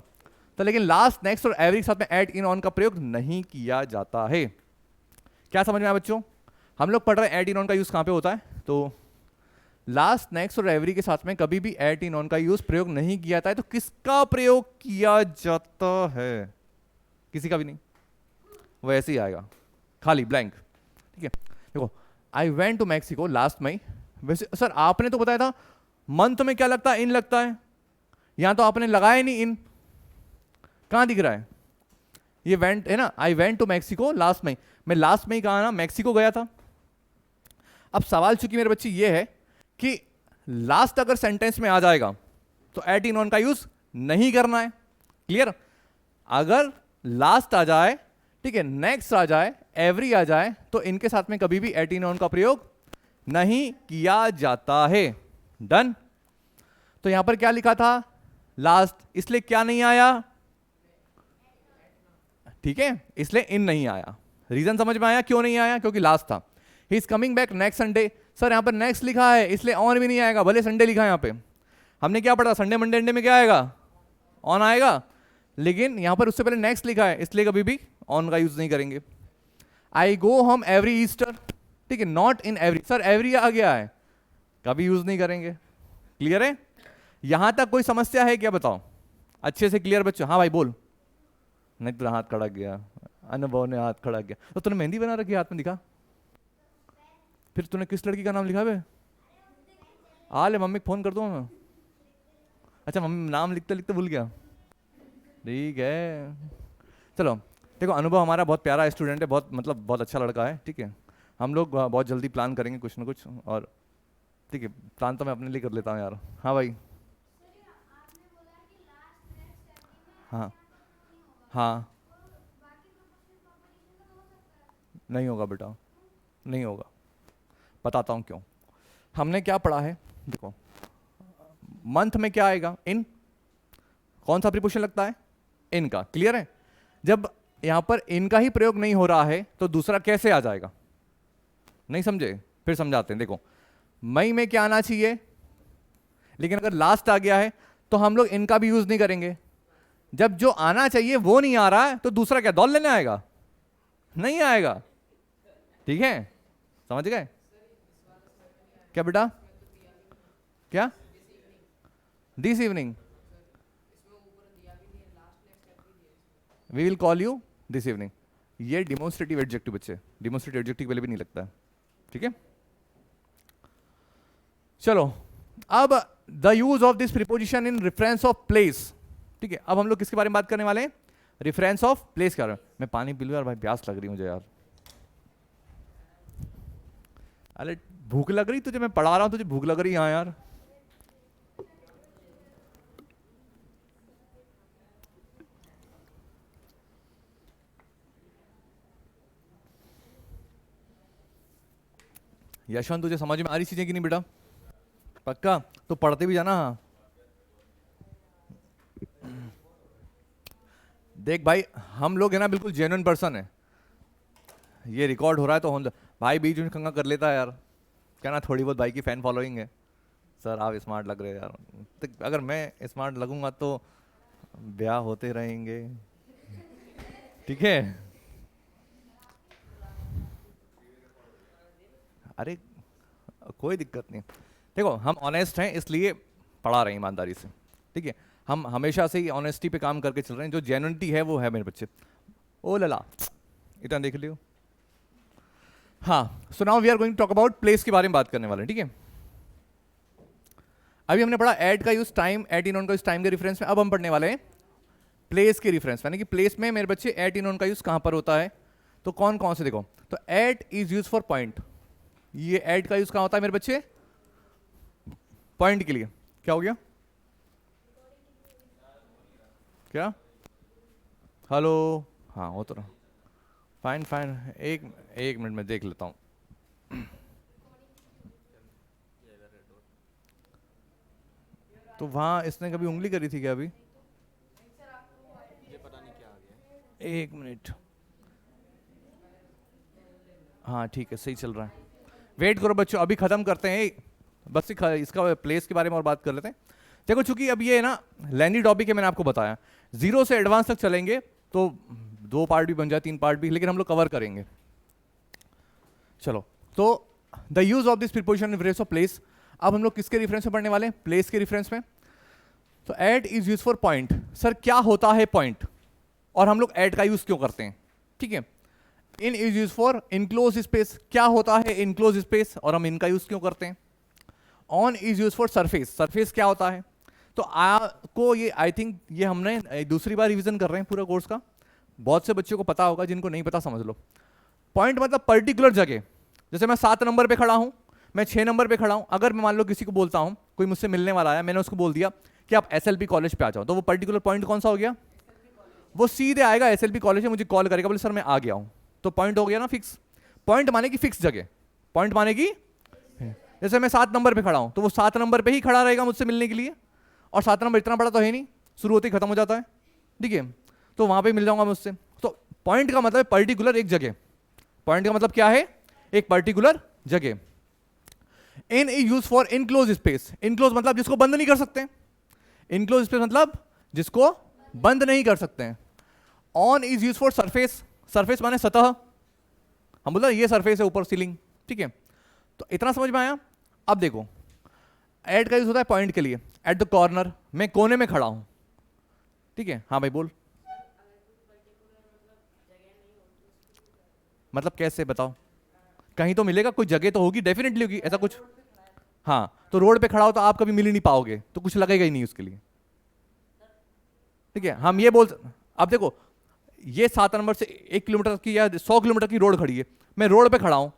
तो लेकिन लास्ट, नेक्स्ट और एवरी के साथ में एट, इन, ऑन का प्रयोग नहीं किया जाता है। क्या समझ में आया बच्चों? हम लोग पढ़ रहे हैं एट, इन, ऑन का यूज कहाँ पे होता है। तो लास्ट, नेक्स्ट और एवरी के साथ में कभी भी एट, इन, ऑन का यूज प्रयोग नहीं किया जाता है। तो किसका प्रयोग किया जाता है? किसी का भी नहीं, वैसे ही आएगा, खाली ब्लैंक, ठीक है। देखो, I went to Mexico last May. वैसे सर आपने तो बताया था मंथ में क्या लगता है, इन लगता है, यहां तो आपने लगाया नहीं इन, कहां दिख रहा है? ये वेंट है ना, I went to Mexico last May. मैं लास्ट मई कहा ना, मैक्सिको गया था। अब सवाल चूंकि मेरे बच्चे ये है कि लास्ट अगर सेंटेंस में आ जाएगा तो एट, इन, ऑन का यूज नहीं करना है। क्लियर? अगर लास्ट आ जाए, ठीक है, नेक्स्ट आ जाए, एवरी आ जाए, तो इनके साथ में कभी भी एट, इन, ऑन का प्रयोग नहीं किया जाता है। डन। तो यहां पर क्या लिखा था, लास्ट, इसलिए क्या नहीं आया, ठीक है, इसलिए इन नहीं आया। रीजन समझ में आया क्यों नहीं आया? क्योंकि लास्ट था। He is coming back next Sunday. Sir यहां पर नेक्स्ट लिखा है इसलिए ऑन भी नहीं आएगा, भले संडे लिखा है। यहां पे हमने क्या पढ़ा, संडे, मंडे, अंडे में क्या आएगा, ऑन आएगा। लेकिन यहां पर उससे पहले नेक्स्ट लिखा है, इसलिए कभी भी ऑन का यूज नहीं करेंगे। I go home every Easter, ठीक है, not in every. Sir every आ गया है, कभी यूज नहीं करेंगे। क्लियर है? यहां तक कोई समस्या है क्या, बताओ? अच्छे से क्लियर बच्चों? हाँ भाई बोल। नहीं तो हाथ खड़ा गया, अनुभव ने हाथ खड़ा किया। तो तूने मेहंदी बना रखी, हाथ में दिखा। फिर तूने किस लड़की का नाम लिखा बे? आ ले, मम्मी को फोन कर दूँ मैं। अच्छा, मम्मी नाम लिखते लिखते भूल गया। ठीक है, चलो। देखो अनुभव हमारा बहुत प्यारा स्टूडेंट है, बहुत मतलब बहुत अच्छा लड़का है, ठीक है। हम लोग बहुत जल्दी प्लान करेंगे कुछ ना कुछ, और ठीक है, प्लान तो मैं अपने लिए कर लेता हूँ यार। हाँ भाई। हाँ हाँ। नहीं होगा बेटा, नहीं होगा। बताता हूँ क्यों। हमने क्या पढ़ा है, देखो मंथ में क्या आएगा, इन। कौन सा प्रीपोजिशन लगता है, इनका। क्लियर है। जब यहां पर इनका ही प्रयोग नहीं हो रहा है तो दूसरा कैसे आ जाएगा, नहीं समझे, फिर समझाते हैं। देखो मई में क्या आना चाहिए, लेकिन अगर लास्ट आ गया है तो हम लोग इनका भी यूज नहीं करेंगे। जब जो आना चाहिए वो नहीं आ रहा है तो दूसरा क्या दौड़ लेने आएगा, नहीं आएगा। ठीक है, समझ गए। क्या बेटा, क्या, this evening we will call you this evening. ये डिमोन्स्ट्रेटिव एडजेक्टिव बच्चे, डिमोन्स्ट्रेटिव एडजेक्टिव पहले भी नहीं लगता है। ठीक है, चलो। अब the use of this preposition in reference of place. ठीक है, अब हम लोग किसके बारे में बात करने वाले हैं, रेफरेंस ऑफ प्लेस के बारे में। मैं पानी पी लूं यार भाई, प्यास लग रही मुझे यार। अरे भूख लग रही तुझे, मैं पढ़ा रहा हूं तुझे भूख लग रही, हाँ यार। यशवंत तुझे समझ में आ रही चीजें कि नहीं बेटा, पक्का। तो पढ़ते भी जाना। हाँ देख भाई, हम लोग है ना बिल्कुल जेन्युइन पर्सन है। ये रिकॉर्ड हो रहा है तो भाई बीच में खंगा कर लेता है यार, क्या ना, थोड़ी बहुत भाई की फैन फॉलोइंग है। सर आप स्मार्ट लग रहे हैं यार, तो अगर मैं स्मार्ट लगूंगा तो ब्याह होते रहेंगे। ठीक है। अरे कोई दिक्कत नहीं। देखो हम ऑनेस्ट हैं इसलिए पढ़ा रहे हैं ईमानदारी से। ठीक है, हम हमेशा से ही ऑनेस्टी पे काम करके चल रहे हैं, जो जेन्युइनिटी है वो है मेरे बच्चे। ओ लला, इतना देख लियो। हाँ, so now we are going to talk about place के बारे में बात करने वाले हैं। ठीक है, अभी हमने पढ़ा एट का use time, at in on का यूज टाइम के रेफरेंस में। अब हम पढ़ने वाले हैं प्लेस के रेफरेंस, यानी कि प्लेस में मेरे बच्चे एट इन ऑन का यूज कहां पर होता है, तो कौन कौन से। देखो तो at is use for point. ये एट का यूज कहां होता है मेरे बच्चे, पॉइंट के लिए। क्या हो गया, क्या, हेलो, हाँ हो तो रहा। फाइन फाइन, एक एक मिनट में देख लेता हूँ। तो वहाँ इसने कभी उंगली करी थी क्या अभी, एक मिनट। हाँ ठीक है, सही चल रहा है। वेट करो बच्चों, अभी खत्म करते हैं बस इसका प्लेस के बारे में और बात कर लेते हैं। देखो चूंकि अब ये ना लेंदी टॉपिक है, मैंने आपको बताया जीरो से एडवांस तक चलेंगे तो 2 पार्ट भी बन जाए, 3 पार्ट भी, लेकिन हम लोग कवर करेंगे। चलो, तो the use of this preposition in reference of place. अब हम लोग किसके रेफरेंस में पढ़ने वाले हैं, प्लेस के रेफरेंस में। तो at is use for point. Sir क्या होता है पॉइंट, और हम लोग एट का यूज क्यों करते हैं। ठीक है, in is use for enclose space. क्या होता है इनक्लोज स्पेस, और हम इनका यूज क्यों करते हैं। On is use for surface. Surface क्या होता है, तो आपको ये आई थिंक ये हमने दूसरी बार रिवीजन कर रहे हैं पूरा कोर्स का, बहुत से बच्चों को पता होगा, जिनको नहीं पता समझ लो। पॉइंट मतलब पर्टिकुलर जगह। जैसे मैं 7 नंबर पे खड़ा हूं, मैं 6 नंबर पे खड़ा हूं, अगर मैं मान लो किसी को बोलता हूं, कोई मुझसे मिलने वाला आया, मैंने उसको बोल दिया कि आप एसएलपी कॉलेज पे आ जाओ, तो वो पर्टिकुलर पॉइंट कौन सा हो गया, वो सीधे आएगा एसएलपी कॉलेज में, मुझे कॉल करेगा, बोले सर मैं आ गया हूं, तो पॉइंट हो गया ना फिक्स। पॉइंट माने की फिक्स जगह, पॉइंट माने की, जैसे मैं 7 नंबर पे खड़ा हूं तो वो 7 नंबर पे ही खड़ा रहेगा मुझसे मिलने के लिए, और 7 नंबर इतना बड़ा तो है नहीं, शुरू होते ही खत्म हो जाता है। ठीक है, तो वहां पे मिल जाऊंगा मैं उससे। तो पॉइंट का मतलब पर्टिकुलर एक जगह। पॉइंट का मतलब क्या है, एक पर्टिकुलर जगह। In is use for enclose space. Enclose मतलब जिसको बंद नहीं कर सकते, इनक्लोज स्पेस मतलब जिसको बंद नहीं कर सकते हैं। On is use for surface. Surface माने सतह, हम बोलते हैं ये सरफेस है ऊपर सीलिंग। ठीक है, तो इतना समझ में आया। अब देखो एट का यूज होता है पॉइंट के लिए, एट द कॉर्नर, मैं कोने में खड़ा हूं। ठीक है, हाँ भाई बोल, मतलब कैसे बताओ, कहीं तो मिलेगा, कोई जगह तो होगी, डेफिनेटली होगी ऐसा कुछ। हाँ, तो रोड पे खड़ा हो तो आप कभी मिल ही नहीं पाओगे, तो कुछ लगेगा ही नहीं उसके लिए। ठीक है, हम ये अब देखो ये 7 नंबर से 1 किलोमीटर की या 100 किलोमीटर की रोड खड़ी है, मैं रोड पे खड़ा हूं,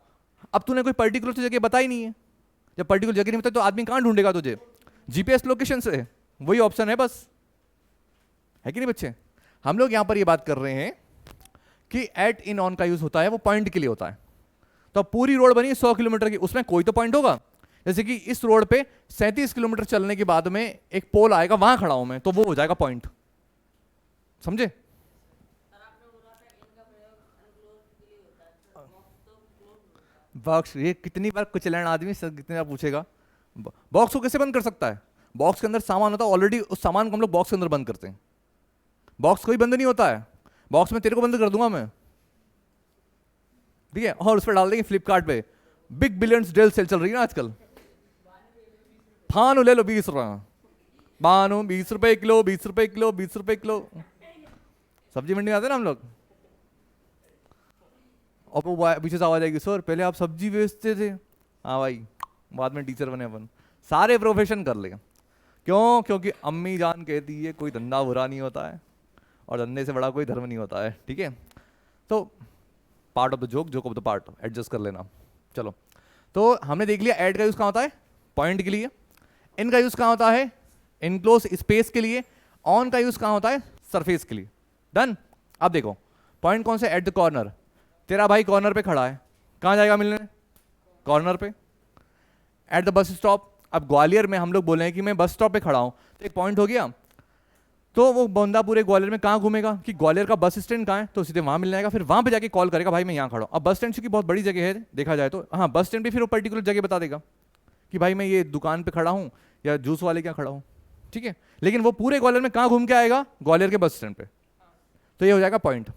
अब तूने कोई पर्टिकुलर जगह बताई नहीं है। जब पर्टिकुलर जगह नहीं बताई तो आदमी कहां ढूंढेगा तुझे? जीपीएस लोकेशन से, वही ऑप्शन है बस, है कि नहीं बच्चे? हम लोग यहां पर ये बात कर रहे हैं कि एट इन ऑन का यूज होता है, वो पॉइंट के लिए होता है। तो अब पूरी रोड बनी 100 किलोमीटर की, उसमें कोई तो पॉइंट होगा। जैसे कि इस रोड पे 37 किलोमीटर चलने के बाद में एक पोल आएगा, वहां खड़ा हूं मैं, तो वो हो जाएगा पॉइंट। समझे? बॉक्स, ये कितनी बार कुचलन आदमी कितनी बार पूछेगा, बॉक्स को कैसे बंद कर सकता है? बॉक्स के अंदर सामान होता है ऑलरेडी, उस सामान को हम लोग बॉक्स के अंदर बंद करते हैं। बॉक्स कोई बंद नहीं होता है, बॉक्स में तेरे को बंद कर दूंगा मैं, ठीक है, और उस पर डाल देंगे फ्लिपकार्ट पे, बिग बिलियंस डील सेल चल रही है ना आजकल, फानू ले लो 20 रुपये, बानू 20 रुपए किलो, 20 रुपए किलो, 20 रुपए किलो। सब्जी मंडी में आते हैं ना हम लोग, और वो पीछे से आवाज आएगी, सर पहले आप सब्जी बेचते थे। हाँ भाई, बाद में टीचर बने अपन, सारे प्रोफेशन कर लेगा। क्यों? क्योंकि अम्मी जान कहती है कोई धंधा बुरा नहीं होता है, और धंधे से बड़ा कोई धर्म नहीं होता है, ठीक है? तो part of the joke, joke of the part, adjust कर लेना। चलो, तो हमने देख लिया ऐड का यूज कहाँ होता है, पॉइंट के लिए। इन का यूज कहाँ होता है, इनक्लोज स्पेस के लिए। ऑन का यूज कहाँ होता है, सरफेस के लिए। डन। अब देखो पॉइंट कौन से, एट द कॉर्नर। तेरा भाई कॉर्नर पे खड़ा है, कहाँ जाएगा मिलने? कॉर्नर पे। एट द बस स्टॉप, अब ग्वालियर में हम लोग बोले हैं कि मैं बस स्टॉप पे खड़ा हूं, तो एक पॉइंट हो गया, तो वो बंदा पूरे ग्वालियर में कहाँ घूमेगा कि ग्वालियर का बस स्टैंड कहाँ है, तो सीधे वहाँ मिल जाएगा, फिर वहाँ पे जाके कॉल करेगा भाई मैं यहाँ खड़ा हूँ। अब बस स्टैंड चूंकि बहुत बड़ी जगह है देखा जाए तो, हाँ बस स्टैंड पे फिर वो पर्टिकुलर जगह बता देगा कि भाई मैं ये दुकान पे खड़ा हूँ या जूस वाले क्या खड़ा हूँ, ठीक है। लेकिन वो पूरे ग्वालियर में कहाँ घूम के आएगा, ग्वालियर के बस स्टैंड पे, तो ये हो जाएगा point.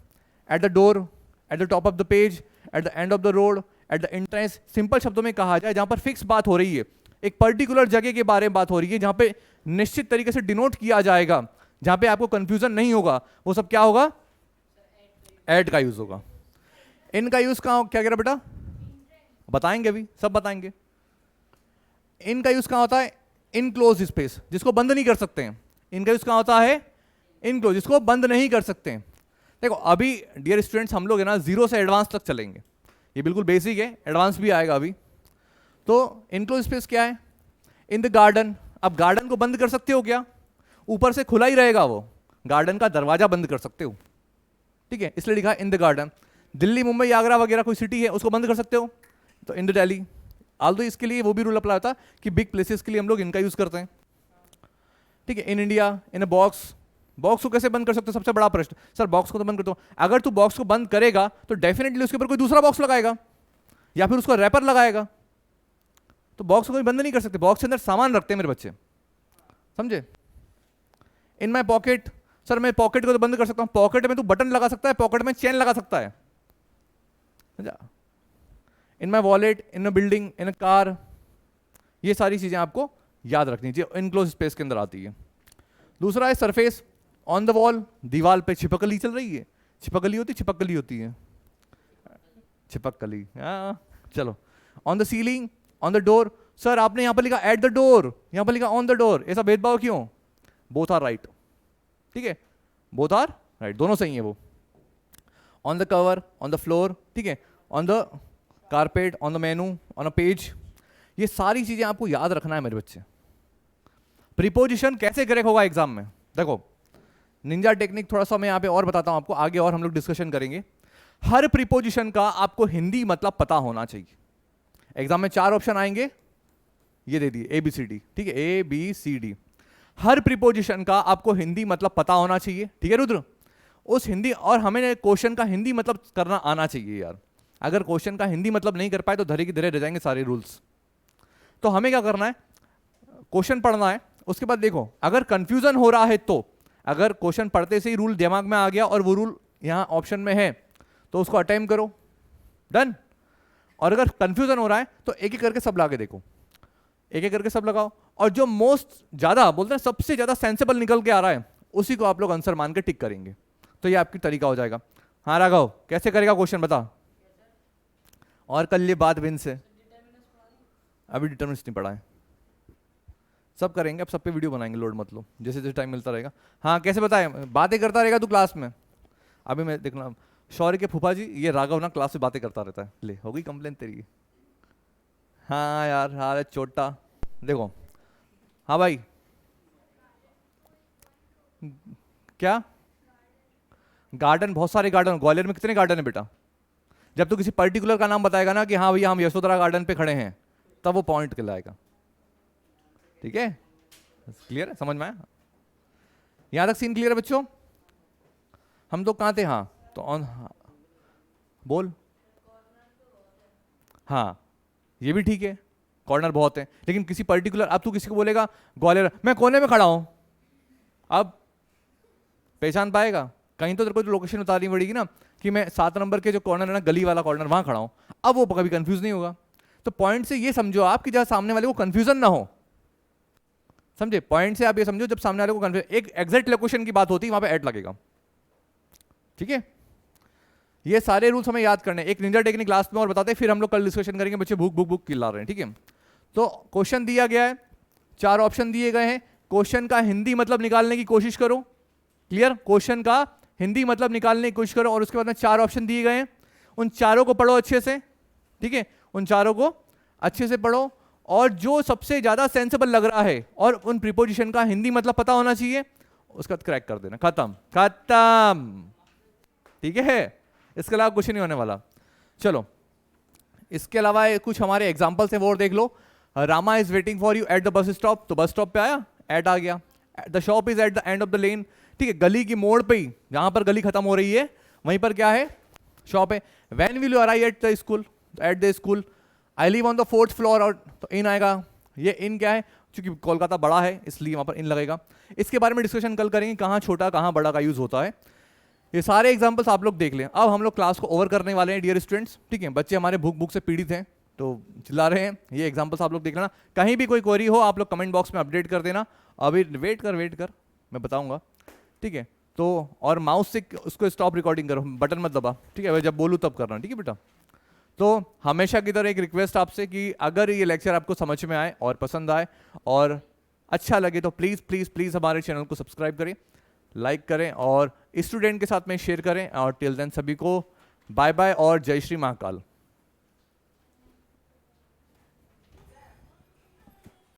At the door, at the top of the page, eight the end of the road, at the entrance. Simple शब्दों में कहा जाए, जहां पर फिक्स बात हो रही है, एक पर्टिकुलर जगह के बारे में बात हो रही है, जहां पे निश्चित तरीके से डिनोट किया जाएगा, जहां पे आपको कंफ्यूजन नहीं होगा, वो सब क्या होगा, एट का यूज होगा। इन का यूज कहां, क्या कह रहा बेटा, बताएंगे अभी, सब बताएंगे। इन का यूज कहां होता है, इनक्लोज स्पेस, जिसको बंद नहीं कर सकते हैं। इनका यूज कहां होता है, इनक्लोज, जिसको बंद नहीं कर सकते हैं। देखो अभी डियर स्टूडेंट्स हम लोग है ना 0 से एडवांस तक चलेंगे, ये बिल्कुल बेसिक है, एडवांस भी आएगा अभी। तो इनक्लोज स्पेस क्या है, इन द गार्डन। अब गार्डन को बंद कर सकते हो क्या, ऊपर से खुला ही रहेगा वो, गार्डन का दरवाजा बंद कर सकते हो, ठीक है, इसलिए लिखा है in the garden. Delhi, Mumbai, Agra वगैरह कोई सिटी है, उसको बंद कर सकते हो, तो इन द दिल्ली। आल्दो इसके लिए वो भी रूल अप्लाई होता है कि बिग प्लेसेस के लिए हम लोग इनका यूज करते हैं, ठीक है। In India, in a box. Box को कैसे बंद कर सकते हो, सबसे बड़ा प्रश्न। सर बॉक्स को तो बंद कर दो, अगर तू बॉक्स को बंद करेगा तो डेफिनेटली उसके ऊपर कोई दूसरा बॉक्स लगाएगा या फिर उसको रैपर लगाएगा, तो बॉक्स को कोई बंद नहीं कर सकते। बॉक्स के अंदर सामान रखते हैं मेरे बच्चे, समझे। इन माई पॉकेट, सर मैं पॉकेट को तो बंद कर सकता हूं, पॉकेट में तू बटन लगा सकता है, पॉकेट में चेन लगा सकता है, समझा। In my wallet, in a building, in a car, ये सारी चीजें आपको याद रखनी चाहिए, इनक्लोज स्पेस के अंदर आती है। दूसरा है सरफेस, ऑन द वॉल, दीवार पे छिपकली चल रही है, छिपकली होती, छिपकली होती है, छिपकली, हाँ चलो। On the ceiling, on the door. Sir आपने यहां पर लिखा एट द डोर, यहां पर लिखा ऑन द डोर, ऐसा भेदभाव क्यों? बोथ आर राइट, ठीक है, बोथ आर राइट, दोनों सही है वो। On the cover, on the floor, ठीक है, on the carpet, on the menu, on a page, ये सारी चीजें आपको याद रखना है मेरे बच्चे। प्रीपोजिशन कैसे करेक्ट होगा एग्जाम में, देखो निंजा टेक्निक थोड़ा सा मैं यहाँ पे और बताता हूँ आपको, आगे और हम लोग डिस्कशन करेंगे। हर प्रीपोजिशन का आपको हिंदी मतलब पता होना चाहिए। एग्जाम में 4 ऑप्शन आएंगे, ये दे दिए ABCD, ठीक है, ABCD। हर प्रीपोजिशन का आपको हिंदी मतलब पता होना चाहिए, ठीक है रुद्र। उस हिंदी, और हमें क्वेश्चन का हिंदी मतलब करना आना चाहिए यार। अगर क्वेश्चन का हिंदी मतलब नहीं कर पाए तो धरे की धरे रह जाएंगे सारे रूल्स। तो हमें क्या करना है, क्वेश्चन पढ़ना है, उसके बाद देखो अगर कंफ्यूजन हो रहा है, तो अगर क्वेश्चन पढ़ते से ही रूल दिमाग में आ गया और वो रूल यहां ऑप्शन में है तो उसको अटेम्प्ट करो, डन। और अगर कंफ्यूजन हो रहा है तो एक एक करके सब ला के देखो, एक एक करके सब लगाओ, और जो मोस्ट ज्यादा बोलते हैं सबसे ज्यादा सेंसेबल निकल के आ रहा है उसी को आप लोग आंसर मान के टिक करेंगे, तो ये आपकी तरीका हो जाएगा। हाँ राघव कैसे करेगा क्वेश्चन बता, और कल ये बात विन से, अभी डिटर्मिनेंट्स नहीं पढ़ा है, सब करेंगे, अब सब पे वीडियो बनाएंगे, लोड मत लो, जैसे जैसे टाइम मिलता रहेगा। हाँ कैसे बताए, बातें करता रहेगा तू क्लास में। अभी मैं देखना, शौर्य के फूफा जी, ये राघव ना क्लास में बातें करता रहता है, ले हो गई कंप्लेन तेरी। हाँ यार, हाँ छोटा, देखो। हाँ भाई, क्या गार्डन, बहुत सारे गार्डन, ग्वालियर में कितने गार्डन है बेटा। जब तू किसी पर्टिकुलर का नाम बताएगा ना कि हाँ भैया हम यशोधरा गार्डन पे खड़े हैं, तब वो पॉइंट कहलाएगा। ठीक है, क्लियर है, समझ में आया? यहां तक सीन क्लियर है बच्चों? हम तो कहाँ थे, हाँ तो ऑन, हाँ, बोल। हाँ ये भी ठीक है, कॉर्नर बहुत है, लेकिन किसी पर्टिकुलर, अब तू किसी को बोलेगा ग्वालियर मैं कोने में खड़ा हूं, अब पहचान पाएगा? कहीं तो तेरे को लोकेशन उतारनी पड़ेगी ना, कि मैं 7 नंबर के जो कॉर्नर है ना, गली वाला कॉर्नर, वहां खड़ा हूं। अब वो कभी कंफ्यूज नहीं होगा। तो पॉइंट से ये समझो आप कि जहां सामने वाले को कंफ्यूजन ना हो, समझे? पॉइंट से आप ये समझो जब सामने वाले को कंफ्यूजन, एक एग्जैक्ट लोकेशन की बात होती है वहां पे ऐड लगेगा। ठीक है, ये सारे रूल्स हमें याद करने, एक निंजा टेक्निक क्लास में और बताते हैं, फिर हम लोग कल डिस्कशन करेंगे। बच्चे भूख भूख भूख चिल्ला रहे हैं। ठीक है, तो क्वेश्चन दिया गया है, 4 ऑप्शन दिए गए हैं, क्वेश्चन का हिंदी मतलब निकालने की कोशिश करो। क्लियर, क्वेश्चन का हिंदी मतलब निकालने की कोशिश करो, और उसके बाद में 4 ऑप्शन दिए गए हैं, उन चारों को पढ़ो अच्छे से। ठीक है, उन चारों को अच्छे से पढ़ो, और जो सबसे ज्यादा सेंसेबल लग रहा है और उन प्रीपोजिशन का हिंदी मतलब पता होना चाहिए, उसका क्रैक कर देना, खत्म खत्म। ठीक है, इसके अलावा कुछ नहीं होने वाला। चलो, इसके अलावा कुछ हमारे एग्जाम्पल्स हैं वो और देख लो। Rama is waiting for you at the bus stop, तो बस स्टॉप पे आया, एट आ गया। The shop is at the end of the lane, ठीक है, गली की मोड़ पे ही, जहां पर गली खत्म हो रही है वहीं पर क्या है, शॉप है। When will you arrive at the school, at the school. I live on the 4th floor, और तो इन आएगा। ये इन क्या है, क्योंकि कोलकाता बड़ा है इसलिए वहां पर इन लगेगा। इसके बारे में डिस्कशन कल करेंगे, कहाँ छोटा कहाँ बड़ा का यूज होता है। ये सारे एग्जाम्पल्स आप लोग देख लें। अब हम लोग क्लास को ओवर करने वाले हैं डियर स्टूडेंट्स। ठीक है, बच्चे हमारे भूख भूख से पीड़ित हैं तो चिल्ला रहे हैं। ये एग्जाम्पल्स आप लोग देख लेना, कहीं भी कोई क्वेरी हो आप लोग कमेंट बॉक्स में अपडेट कर देना। अभी वेट कर मैं बताऊंगा। ठीक है, तो और माउस से उसको स्टॉप रिकॉर्डिंग करो, बटन मत दबा। ठीक है, जब बोलूँ तब करना। ठीक है बेटा, तो हमेशा की तरह एक रिक्वेस्ट आपसे कि अगर ये लेक्चर आपको समझ में आए और पसंद आए और अच्छा लगे तो प्लीज़ प्लीज़ प्लीज़ हमारे चैनल को सब्सक्राइब करें, लाइक करें और स्टूडेंट के साथ में शेयर करें। और टिल देन सभी को बाय बाय और जय श्री महाकाल।